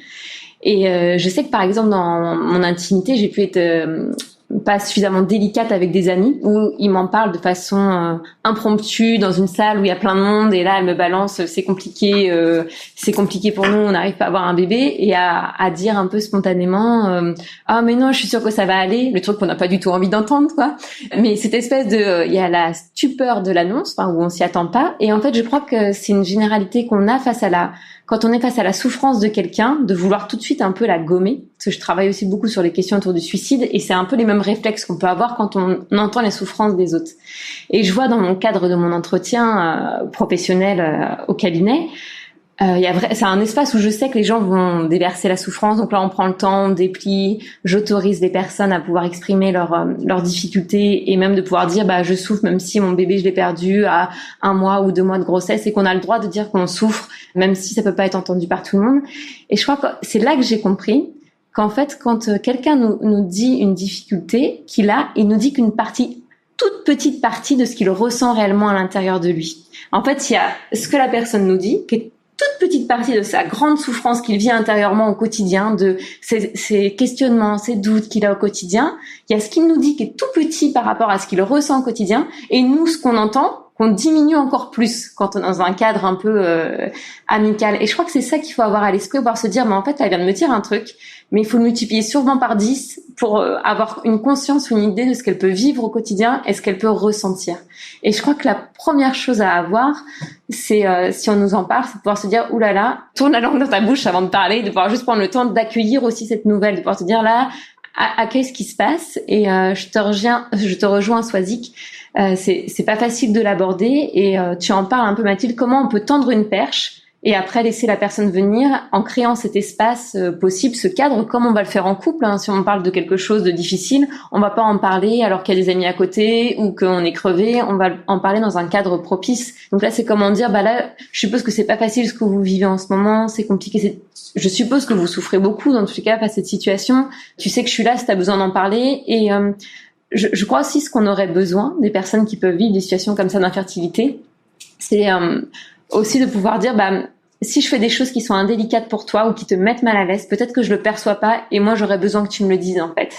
Et je sais que par exemple dans mon intimité, j'ai pu être pas suffisamment délicate avec des amis où ils m'en parlent de façon impromptue dans une salle où il y a plein de monde, et là elle me balance c'est compliqué pour nous, on n'arrive pas à avoir un bébé, et à dire un peu spontanément ah mais non je suis sûre que ça va aller, le truc qu'on n'a pas du tout envie d'entendre quoi. Mais cette espèce de il y a la stupeur de l'annonce où on s'y attend pas, et en fait je crois que c'est une généralité qu'on a quand on est face à la souffrance de quelqu'un, de vouloir tout de suite un peu la gommer. Parce que je travaille aussi beaucoup sur les questions autour du suicide, et c'est un peu les mêmes réflexes qu'on peut avoir quand on entend les souffrances des autres. Et je vois dans mon cadre de mon entretien professionnel au cabinet, c'est un espace où je sais que les gens vont déverser la souffrance. Donc là, on prend le temps, on déplie, j'autorise les personnes à pouvoir exprimer leurs difficultés, et même de pouvoir dire, je souffre même si mon bébé, je l'ai perdu à 1 mois ou 2 mois de grossesse, et qu'on a le droit de dire qu'on souffre, même si ça peut pas être entendu par tout le monde. Et je crois que c'est là que j'ai compris qu'en fait, quand quelqu'un nous dit une difficulté qu'il a, il nous dit qu'une toute petite partie de ce qu'il ressent réellement à l'intérieur de lui. En fait, il y a ce que la personne nous dit, qui est toute petite partie de sa grande souffrance qu'il vit intérieurement au quotidien, de ses questionnements, ses doutes qu'il a au quotidien. Il y a ce qu'il nous dit qui est tout petit par rapport à ce qu'il ressent au quotidien, et nous, ce qu'on entend, qu'on diminue encore plus quand on est dans un cadre un peu amical. Et je crois que c'est ça qu'il faut avoir à l'esprit, pouvoir se dire, mais en fait, elle vient de me dire un truc, mais il faut le multiplier sûrement par 10 pour avoir une conscience ou une idée de ce qu'elle peut vivre au quotidien et ce qu'elle peut ressentir. Et je crois que la première chose à avoir, c'est, si on nous en parle, c'est de pouvoir se dire, oulala, tourne la langue dans ta bouche avant de parler, de pouvoir juste prendre le temps d'accueillir aussi cette nouvelle, de pouvoir se dire là, accueille ce qui se passe. Et je te rejoins, Swazik. C'est pas facile de l'aborder, et tu en parles un peu Mathilde, comment on peut tendre une perche et après laisser la personne venir en créant cet espace possible, ce cadre, comme on va le faire en couple. Si on parle de quelque chose de difficile, on va pas en parler alors qu'il y a des amis à côté ou qu'on est crevé, on va en parler dans un cadre propice. Donc là c'est comment dire, là je suppose que c'est pas facile ce que vous vivez en ce moment, c'est compliqué, je suppose que vous souffrez beaucoup dans tous les cas face à cette situation, tu sais que je suis là si tu as besoin d'en parler. Et je crois aussi ce qu'on aurait besoin des personnes qui peuvent vivre des situations comme ça d'infertilité, c'est aussi de pouvoir dire si je fais des choses qui sont indélicates pour toi ou qui te mettent mal à l'aise, peut-être que je le perçois pas, et moi j'aurais besoin que tu me le dises en fait.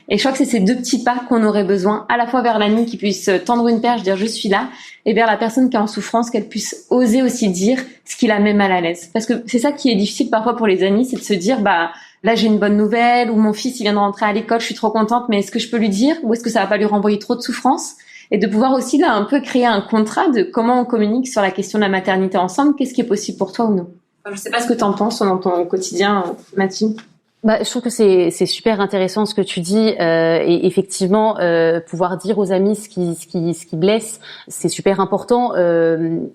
Et je crois que c'est ces 2 petits pas qu'on aurait besoin, à la fois vers l'ami qui puisse tendre une perche, dire je suis là, et vers la personne qui est en souffrance, qu'elle puisse oser aussi dire ce qui la met mal à l'aise. Parce que c'est ça qui est difficile parfois pour les amis, c'est de se dire là j'ai une bonne nouvelle, ou mon fils il vient de rentrer à l'école, je suis trop contente, mais est-ce que je peux lui dire, ou est-ce que ça va pas lui renvoyer trop de souffrance? Et de pouvoir aussi là un peu créer un contrat de comment on communique sur la question de la maternité ensemble, qu'est-ce qui est possible pour toi ou non. Je sais pas ce que t'en penses dans ton quotidien, Mathilde. Je trouve que c'est super intéressant ce que tu dis, et effectivement pouvoir dire aux amis ce qui blesse, c'est super important.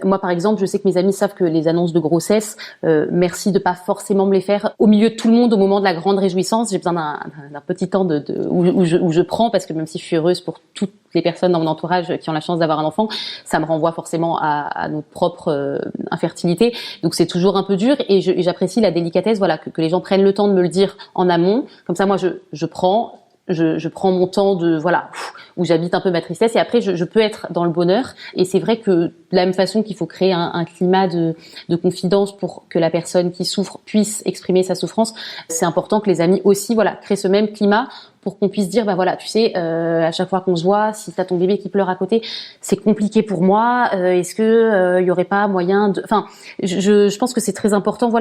Moi par exemple, je sais que mes amis savent que les annonces de grossesse, merci de pas forcément me les faire au milieu de tout le monde au moment de la grande réjouissance. J'ai besoin d'un petit temps où je prends, parce que même si je suis heureuse pour toutes les personnes dans mon entourage qui ont la chance d'avoir un enfant, ça me renvoie forcément à notre propre infertilité. Donc c'est toujours un peu dur, et j'apprécie la délicatesse, que les gens prennent le temps de me le dire en amont. Comme ça, moi, je prends mon temps où j'habite un peu ma tristesse, et après je peux être dans le bonheur. Et c'est vrai que de la même façon qu'il faut créer un climat de confidence pour que la personne qui souffre puisse exprimer sa souffrance, c'est important que les amis aussi créent ce même climat pour qu'on puisse dire tu sais, à chaque fois qu'on se voit, si t'as ton bébé qui pleure à côté, c'est compliqué pour moi, est-ce que y aurait pas moyen de je pense que c'est très important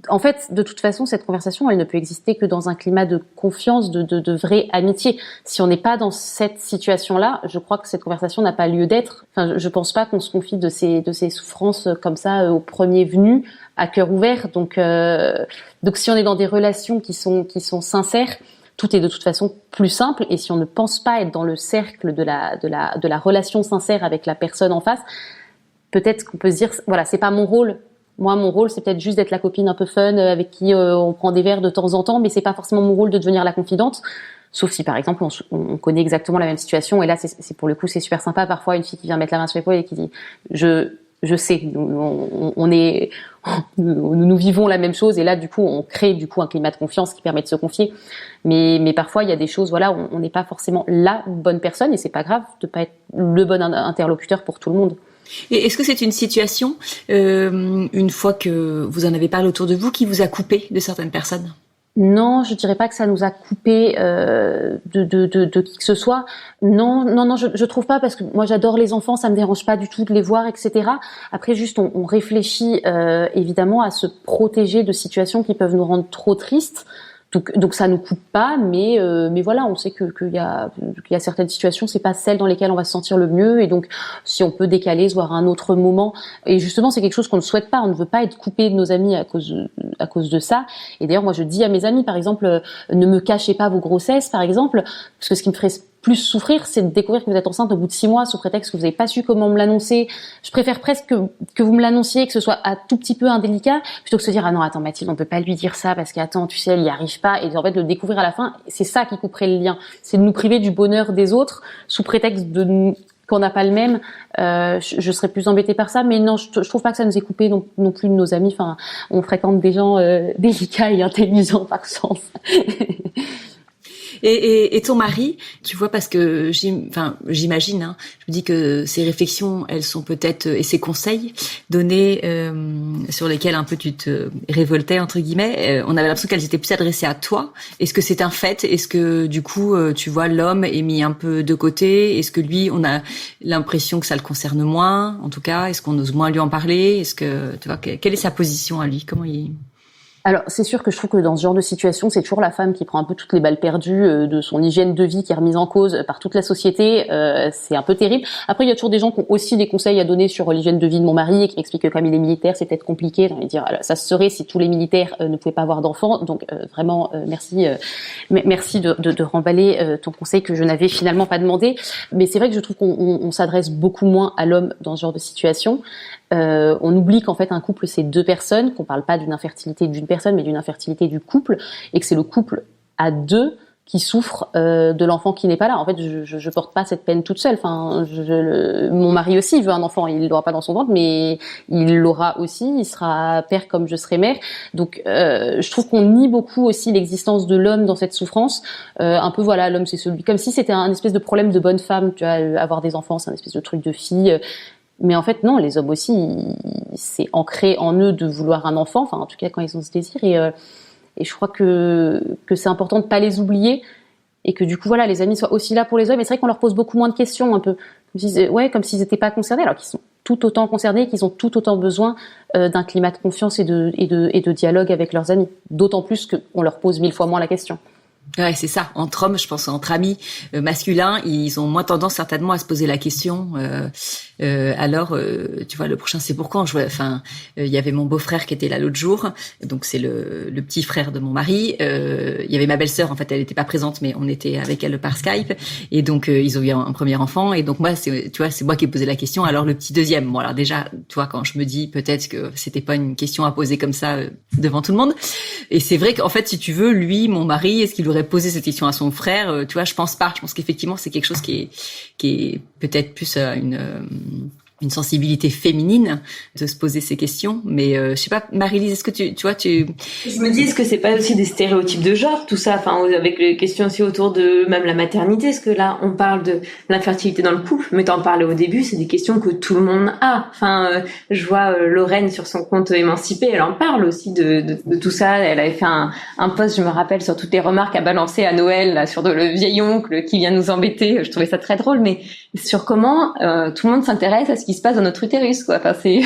en fait, de toute façon, cette conversation, elle ne peut exister que dans un climat de confiance, de vraie amitié. Si on n'est pas dans cette situation-là, je crois que cette conversation n'a pas lieu d'être. Enfin, je pense pas qu'on se confie de ces souffrances comme ça au premier venu, à cœur ouvert. Donc si on est dans des relations qui sont sincères, tout est de toute façon plus simple. Et si on ne pense pas être dans le cercle de la relation sincère avec la personne en face, peut-être qu'on peut se dire, voilà, c'est pas mon rôle. Moi, mon rôle, c'est peut-être juste d'être la copine un peu fun avec qui on prend des verres de temps en temps, mais c'est pas forcément mon rôle de devenir la confidente. Sauf si, par exemple, on connaît exactement la même situation. Et là, c'est pour le coup, c'est super sympa. Parfois, une fille qui vient mettre la main sur l'épaule et qui dit, je sais, nous vivons la même chose. Et là, du coup, on crée un climat de confiance qui permet de se confier. Mais parfois, il y a des choses, voilà, on n'est pas forcément la bonne personne et c'est pas grave de pas être le bon interlocuteur pour tout le monde. Et est-ce que c'est une situation, une fois que vous en avez parlé autour de vous, qui vous a coupé de certaines personnes ? Non, je dirais pas que ça nous a coupé de qui que ce soit. Non, je trouve pas, parce que moi j'adore les enfants, ça me dérange pas du tout de les voir, etc. Après, juste on réfléchit évidemment à se protéger de situations qui peuvent nous rendre trop tristes. Donc ça nous coupe pas, mais voilà, on sait qu'il y a certaines situations, c'est pas celles dans lesquelles on va se sentir le mieux, et donc si on peut décaler, se voir à un autre moment, et justement c'est quelque chose qu'on ne souhaite pas, on ne veut pas être coupé de nos amis à cause de ça. Et d'ailleurs moi je dis à mes amis, par exemple, ne me cachez pas vos grossesses, par exemple, parce que ce qui me ferait plus souffrir, c'est de découvrir que vous êtes enceinte au bout de 6 mois sous prétexte que vous n'avez pas su comment me l'annoncer. Je préfère presque que vous me l'annonciez, que ce soit un tout petit peu indélicat, plutôt que de se dire, ah non, attends, Mathilde, on peut pas lui dire ça parce qu'attends, tu sais, elle y arrive pas. Et en fait, le découvrir à la fin, c'est ça qui couperait le lien. C'est de nous priver du bonheur des autres sous prétexte qu'on n'a pas le même. Je serais plus embêtée par ça, mais non, je trouve pas que ça nous ait coupé non plus de nos amis. Enfin, on fréquente des gens délicats et intelligents par chance. Et ton mari, tu vois, parce que j'imagine, hein, je me dis que ces réflexions, elles sont peut-être, et ces conseils donnés sur lesquels un peu tu te révoltais entre guillemets, on avait l'impression qu'elles étaient plus adressées à toi. Est-ce que c'est un fait ? Est-ce que du coup, tu vois, l'homme est mis un peu de côté ? Est-ce que lui, on a l'impression que ça le concerne moins ? En tout cas, est-ce qu'on ose moins lui en parler ? Est-ce que tu vois, quelle est sa position à lui ? Comment il... Alors, c'est sûr que je trouve que dans ce genre de situation, c'est toujours la femme qui prend un peu toutes les balles perdues de son hygiène de vie qui est remise en cause par toute la société. C'est un peu terrible. Après, il y a toujours des gens qui ont aussi des conseils à donner sur l'hygiène de vie de mon mari et qui m'expliquent que comme il est militaire, c'est peut-être compliqué. J'ai envie de dire, ça se serait si tous les militaires ne pouvaient pas avoir d'enfants. Donc, vraiment, merci de remballer ton conseil que je n'avais finalement pas demandé. Mais c'est vrai que je trouve qu'on s'adresse beaucoup moins à l'homme dans ce genre de situation. On oublie qu'en fait un couple c'est 2 personnes, qu'on parle pas d'une infertilité d'une personne mais d'une infertilité du couple, et que c'est le couple à 2 qui souffre de l'enfant qui n'est pas là. En fait, je porte pas cette peine toute seule. Enfin, mon mari aussi veut un enfant, il l'aura pas dans son ventre, mais il l'aura aussi. Il sera père comme je serai mère. Donc, je trouve qu'on nie beaucoup aussi l'existence de l'homme dans cette souffrance. Un peu, voilà, l'homme c'est celui, comme si c'était un espèce de problème de bonne femme. Tu vois, avoir des enfants, c'est un espèce de truc de fille. Mais en fait, non, les hommes aussi, c'est ancré en eux de vouloir un enfant, enfin, en tout cas, quand ils ont ce désir. Et je crois que c'est important de pas les oublier et que du coup, voilà, les amis soient aussi là pour les hommes. Et c'est vrai qu'on leur pose beaucoup moins de questions, un peu. Comme s'ils étaient pas concernés, alors qu'ils sont tout autant concernés, qu'ils ont tout autant besoin d'un climat de confiance et de dialogue avec leurs amis. D'autant plus qu'on leur pose 1000 fois moins la question. Ouais, c'est ça. Entre hommes, je pense, entre amis masculins, ils ont moins tendance certainement à se poser la question. Alors, tu vois, le prochain c'est pour quand ? Il y avait mon beau-frère qui était là l'autre jour, donc c'est le petit frère de mon mari. Il y avait ma belle-sœur, en fait, elle n'était pas présente, mais on était avec elle par Skype. Et donc ils ont eu un premier enfant. Et donc moi, c'est moi qui ai posé la question. Alors le petit deuxième. Bon, alors déjà, tu vois, quand je me dis peut-être que c'était pas une question à poser comme ça devant tout le monde. Et c'est vrai qu'en fait, si tu veux, lui, mon mari, est-ce qu'il aurait posé cette question à son frère, tu vois, je pense pas. Je pense qu'effectivement, c'est quelque chose qui est peut-être plus une sensibilité féminine de se poser ces questions. Mais je sais pas, Marie-Lise, est-ce que tu vois, Je me dis, est-ce que c'est pas aussi des stéréotypes de genre, tout ça, enfin, avec les questions aussi autour de même la maternité, est-ce que là, on parle de l'infertilité dans le couple, mais t'en parlais au début, c'est des questions que tout le monde a. Enfin, je vois Lorraine sur son compte Émancipée, elle en parle aussi de tout ça. Elle avait fait un post, je me rappelle, sur toutes les remarques à balancer à Noël, là, sur le vieil oncle qui vient nous embêter. Je trouvais ça très drôle, mais sur comment tout le monde s'intéresse à ce qui se passe dans notre utérus, quoi. Enfin, c'est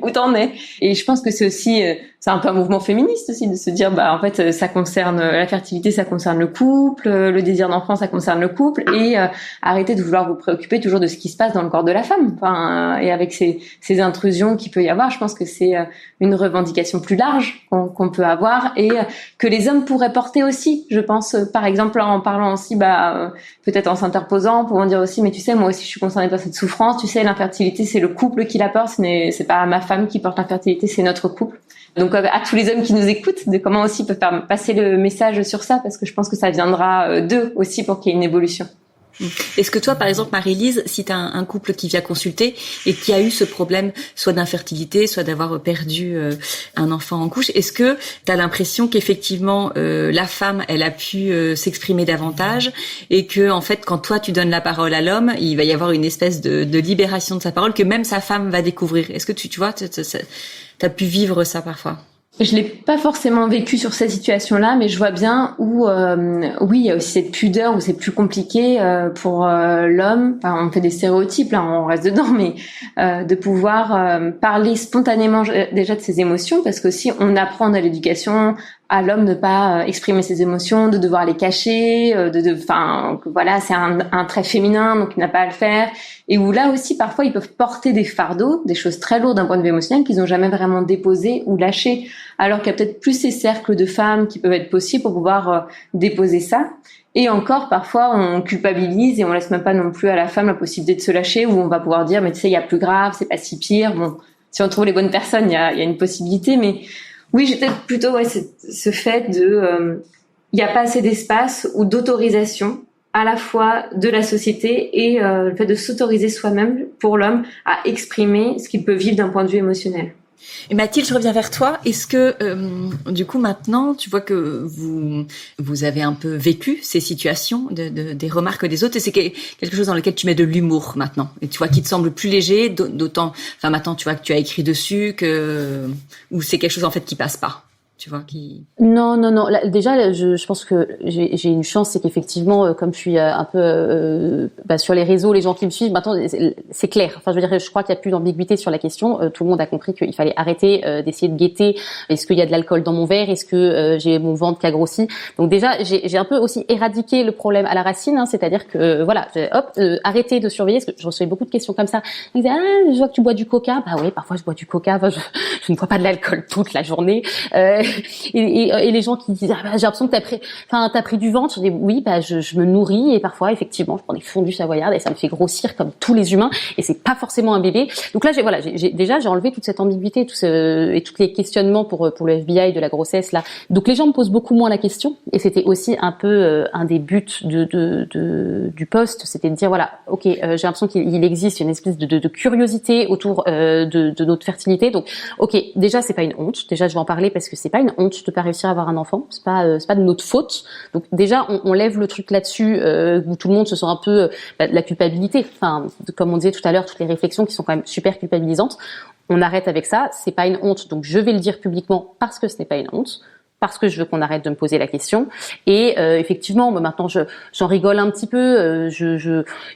où t'en es. Et je pense que c'est aussi c'est un peu un mouvement féministe aussi de se dire en fait ça concerne la fertilité, ça concerne le couple, le désir d'enfant, ça concerne le couple, et arrêtez de vouloir vous préoccuper toujours de ce qui se passe dans le corps de la femme. Enfin, et avec ces intrusions qu'il peut y avoir, je pense que c'est une revendication plus large qu'on peut avoir, et que les hommes pourraient porter aussi, je pense, par exemple en parlant aussi peut-être en s'interposant pour dire aussi, mais tu sais, moi aussi je suis concernée par cette souffrance, tu sais, l'infertilité c'est le couple qui la porte, c'est pas ma femme qui porte l'infertilité, c'est notre couple. Donc à tous les hommes qui nous écoutent, de comment aussi peuvent faire passer le message sur ça, parce que je pense que ça viendra d'eux aussi pour qu'il y ait une évolution. Est-ce que toi, par exemple, Marie-Lise, si tu as un couple qui vient consulter et qui a eu ce problème, soit d'infertilité, soit d'avoir perdu un enfant en couche, est-ce que tu as l'impression qu'effectivement la femme, elle a pu s'exprimer davantage, et que en fait, quand toi tu donnes la parole à l'homme, il va y avoir une espèce de libération de sa parole que même sa femme va découvrir. Est-ce que tu vois, t'as pu vivre ça parfois? Je l'ai pas forcément vécu sur cette situation-là, mais je vois bien où, oui, il y a aussi cette pudeur où c'est plus compliqué pour l'homme. Enfin, on fait des stéréotypes, là, on reste dedans, mais de pouvoir parler spontanément déjà de ses émotions, parce que si on apprend dans l'éducation à l'homme de pas exprimer ses émotions, de devoir les cacher, enfin, voilà, c'est un trait féminin, donc il n'a pas à le faire. Et où là aussi, parfois, ils peuvent porter des fardeaux, des choses très lourdes d'un point de vue émotionnel qu'ils n'ont jamais vraiment déposé ou lâché. Alors qu'il y a peut-être plus ces cercles de femmes qui peuvent être possibles pour pouvoir déposer ça. Et encore, parfois, on culpabilise et on laisse même pas non plus à la femme la possibilité de se lâcher, où on va pouvoir dire, mais tu sais, il y a plus grave, c'est pas si pire. Bon, si on trouve les bonnes personnes, il y a une possibilité, mais oui, j'ai peut-être plutôt ce fait de, il y a pas assez d'espace ou d'autorisation à la fois de la société et le fait de s'autoriser soi-même pour l'homme à exprimer ce qu'il peut vivre d'un point de vue émotionnel. Et Mathilde, je reviens vers toi. Est-ce que, du coup, maintenant, tu vois que vous avez un peu vécu ces situations des remarques des autres, et c'est quelque chose dans lequel tu mets de l'humour maintenant, et tu vois, qui te semble plus léger, d'autant, enfin, maintenant, tu vois que tu as écrit dessus, ou c'est quelque chose, en fait, qui passe pas. Tu vois, Non. Là, déjà, je pense que j'ai une chance, c'est qu'effectivement, comme je suis un peu sur les réseaux, les gens qui me suivent, maintenant, c'est clair. Enfin, je veux dire, je crois qu'il n'y a plus d'ambiguïté sur la question. Tout le monde a compris qu'il fallait arrêter d'essayer de guetter. Est-ce qu'il y a de l'alcool dans mon verre? Est-ce que j'ai mon ventre qui a grossi? Donc déjà, j'ai un peu aussi éradiqué le problème à la racine, hein, c'est-à-dire que voilà, arrêtez de surveiller. Parce que je recevais beaucoup de questions comme ça. Ils disaient, je vois que tu bois du coca. Bah oui, parfois je bois du coca. Enfin, je ne bois pas de l'alcool toute la journée. Et les gens qui disent j'ai l'impression que t'as pris du ventre. Je dis oui, je me nourris, et parfois effectivement je prends des fondus savoyardes et ça me fait grossir comme tous les humains, et c'est pas forcément un bébé. Donc là j'ai enlevé toute cette ambiguïté, et tous les questionnements pour le FBI de la grossesse là. Donc les gens me posent beaucoup moins la question, et c'était aussi un peu un des buts du post, c'était de dire voilà, ok, j'ai l'impression qu'il existe une espèce de curiosité autour de notre fertilité. Donc ok, déjà c'est pas une honte, déjà je vais en parler parce que c'est pas une honte de pas réussir à avoir un enfant, c'est pas de notre faute. Donc déjà on lève le truc là-dessus, où tout le monde se sent un peu la culpabilité, enfin comme on disait tout à l'heure, toutes les réflexions qui sont quand même super culpabilisantes, on arrête avec ça, c'est pas une honte, donc je vais le dire publiquement parce que ce n'est pas une honte, parce que je veux qu'on arrête de me poser la question. Et effectivement, maintenant j'en rigole un petit peu.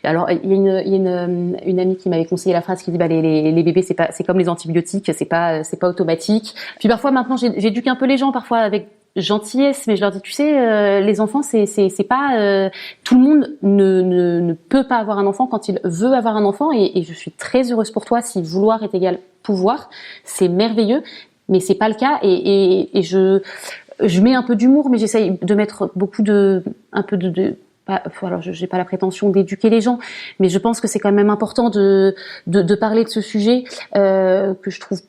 Alors il y a une amie qui m'avait conseillé la phrase qui dit les bébés c'est comme les antibiotiques, c'est pas automatique. Puis parfois maintenant j'éduque un peu les gens, parfois avec gentillesse, mais je leur dis tu sais, les enfants c'est pas tout le monde ne peut pas avoir un enfant quand il veut avoir un enfant, et je suis très heureuse pour toi si vouloir est égal pouvoir, c'est merveilleux. Mais c'est pas le cas, et je mets un peu d'humour, mais j'essaye de mettre beaucoup alors j'ai pas la prétention d'éduquer les gens, mais je pense que c'est quand même important de parler de ce sujet que je trouve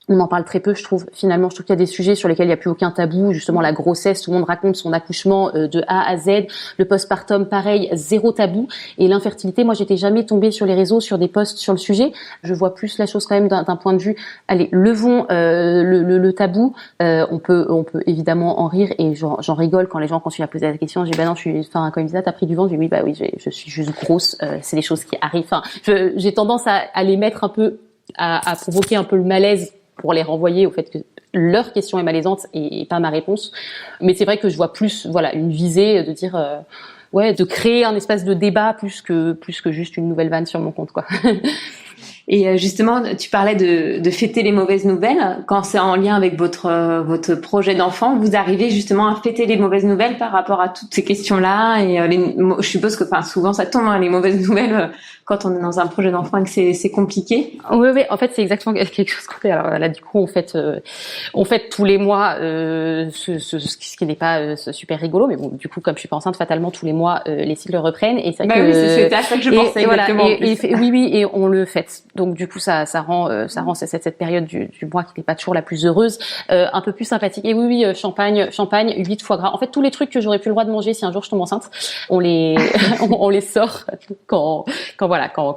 on en parle très peu, je trouve. Finalement, je trouve qu'il y a des sujets sur lesquels il n'y a plus aucun tabou. Justement, la grossesse, tout le monde raconte son accouchement de A à Z. Le postpartum, pareil, zéro tabou. Et l'infertilité, moi, j'étais jamais tombée sur les réseaux, sur des posts sur le sujet. Je vois plus la chose quand même d'un point de vue, allez, levons le tabou. On peut évidemment en rire, et j'en rigole quand les gens continuent à poser la question. Je dis, non, quand ils me disent, t'as pris du ventre? Je dis, oui, je suis juste grosse. C'est des choses qui arrivent. Enfin, j'ai tendance à les mettre un peu, à provoquer un peu le malaise, pour les renvoyer au fait que leur question est malaisante et pas ma réponse. Mais c'est vrai que je vois plus, une visée de dire, de créer un espace de débat plus que juste une nouvelle vanne sur mon compte, quoi. Et justement, tu parlais de fêter les mauvaises nouvelles. Quand c'est en lien avec votre projet d'enfant, vous arrivez justement à fêter les mauvaises nouvelles par rapport à toutes ces questions-là. Et je suppose que, souvent ça tombe, les mauvaises nouvelles quand on est dans un projet d'enfant et que c'est compliqué. Oui, en fait, c'est exactement quelque chose qu'on fait. Alors là, du coup, on fête tous les mois ce qui n'est pas super rigolo, mais bon, du coup, comme je suis pas enceinte, fatalement tous les mois les cycles reprennent. Et c'est vrai que c'est à ça que je pensais exactement. Oui, et on le fête. Donc du coup, ça rend cette période du mois qui n'est pas toujours la plus heureuse un peu plus sympathique. Et oui, champagne, huile, foie gras. En fait, tous les trucs que j'aurais plus le droit de manger si un jour je tombe enceinte, on les sort quand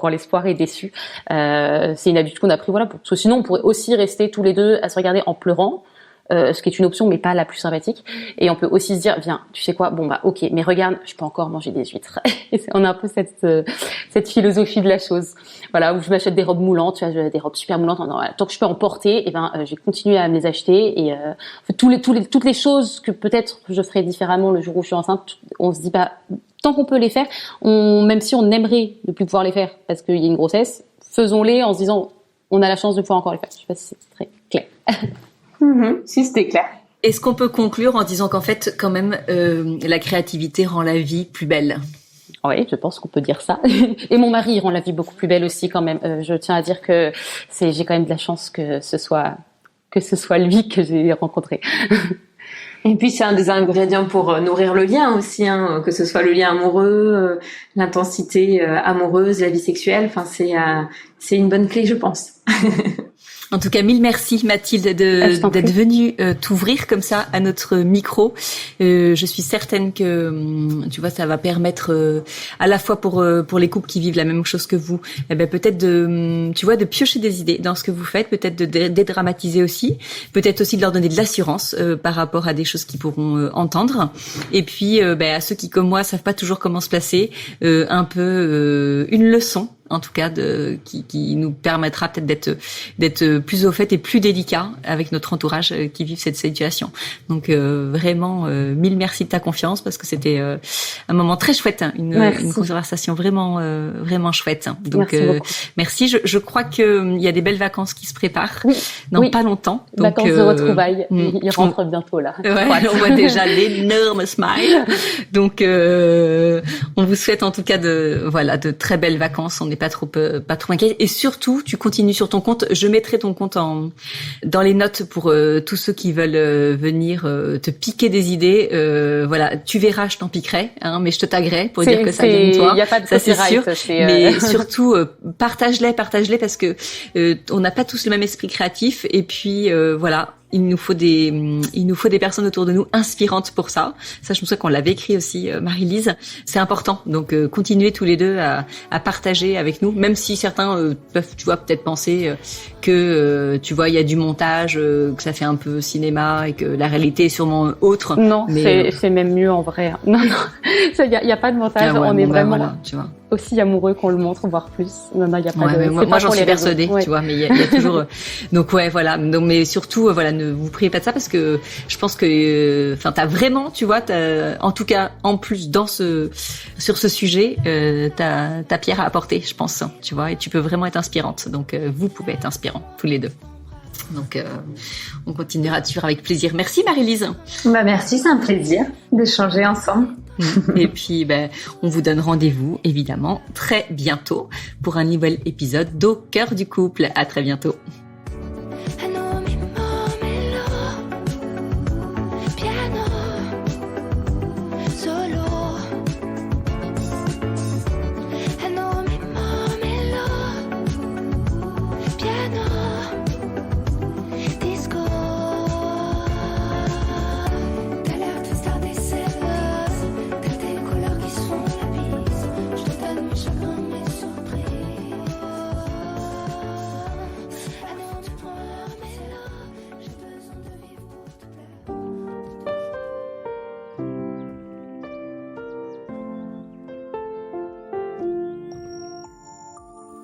l'espoir est déçu. C'est une habitude qu'on a pris, parce que sinon on pourrait aussi rester tous les deux à se regarder en pleurant. Ce qui est une option mais pas la plus sympathique, et on peut aussi se dire viens, tu sais quoi, ok, mais regarde, je peux encore manger des huîtres. Et on a un peu cette philosophie de la chose, où je m'achète des robes moulantes, tu vois, des robes super moulantes, tant que je peux en porter, je vais continuer à me les acheter, et toutes les choses que peut-être je ferai différemment le jour où je suis enceinte, on se dit tant qu'on peut les faire, même si on aimerait ne plus pouvoir les faire parce qu'il y a une grossesse, faisons-les en se disant on a la chance de pouvoir encore les faire. Je sais pas si c'est très clair. Si, c'était clair. Est-ce qu'on peut conclure en disant qu'en fait, quand même, la créativité rend la vie plus belle? Oui, je pense qu'on peut dire ça. Et mon mari rend la vie beaucoup plus belle aussi, quand même. Je tiens à dire que j'ai quand même de la chance que ce soit lui que j'ai rencontré. Et puis c'est un des ingrédients pour nourrir le lien aussi, que ce soit le lien amoureux, l'intensité amoureuse, la vie sexuelle. C'est une bonne clé, je pense. En tout cas, mille merci Mathilde d'être venue t'ouvrir comme ça à notre micro. Je suis certaine que tu vois, ça va permettre à la fois pour les couples qui vivent la même chose que vous, peut-être de piocher des idées dans ce que vous faites, peut-être de dédramatiser aussi, peut-être aussi de leur donner de l'assurance par rapport à des choses qu'ils pourront entendre. Et puis à ceux qui comme moi savent pas toujours comment se placer, un peu une leçon. En tout cas, qui nous permettra peut-être d'être plus au fait et plus délicat avec notre entourage qui vivent cette situation. Donc vraiment, mille merci de ta confiance parce que c'était un moment très chouette, une conversation vraiment chouette. Donc merci. Je crois que il y a des belles vacances qui se préparent dans pas longtemps. Donc, vacances de retrouvailles. Ils rentrent bientôt là. Ouais, on voit déjà l'énorme smile. Donc on vous souhaite en tout cas de très belles vacances. On n'est pas trop inquiet, et surtout tu continues sur ton compte. Je mettrai ton compte dans les notes pour tous ceux qui veulent venir te piquer des idées. Tu verras, je t'en piquerai, mais je te taguerai pour dire que ça vient de toi. Y a pas de ça c'est sûr. Mais surtout partage-les parce que on n'a pas tous le même esprit créatif, et puis il nous faut des personnes autour de nous inspirantes pour ça. Ça, je me souviens qu'on l'avait écrit aussi, Marie-Lise. C'est important. Donc, continuez tous les deux à partager avec nous, même si certains peuvent, tu vois, peut-être penser que, tu vois, il y a du montage, que ça fait un peu cinéma et que la réalité est sûrement autre. Non, c'est même mieux en vrai. Non, il y a pas de montage. On est vraiment tu vois, aussi amoureux qu'on le montre, voire plus. Non, il y a pas de. Moi, j'en suis persuadée, tu vois, mais il y a toujours. Donc Donc, mais surtout, ne vous priez pas de ça parce que je pense que, t'as vraiment, tu vois, en tout cas, en plus sur ce sujet, ta pierre à apporter, je pense, tu vois, et tu peux vraiment être inspirante. Donc, vous pouvez être inspirants tous les deux. Donc, on continuera de suivre avec plaisir. Merci Marie-Lise. Merci, c'est un plaisir d'échanger ensemble. Et puis, on vous donne rendez-vous, évidemment, très bientôt pour un nouvel épisode d'Au cœur du couple. À très bientôt.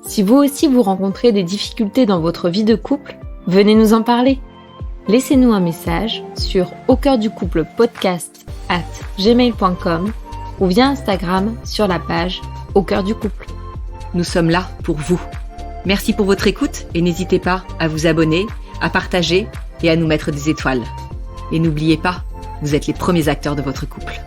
Si vous aussi vous rencontrez des difficultés dans votre vie de couple, venez nous en parler. Laissez-nous un message sur aucoeurducouplepodcast@gmail.com ou via Instagram sur la page Au cœur du couple. Nous sommes là pour vous. Merci pour votre écoute et n'hésitez pas à vous abonner, à partager et à nous mettre des étoiles. Et n'oubliez pas, vous êtes les premiers acteurs de votre couple.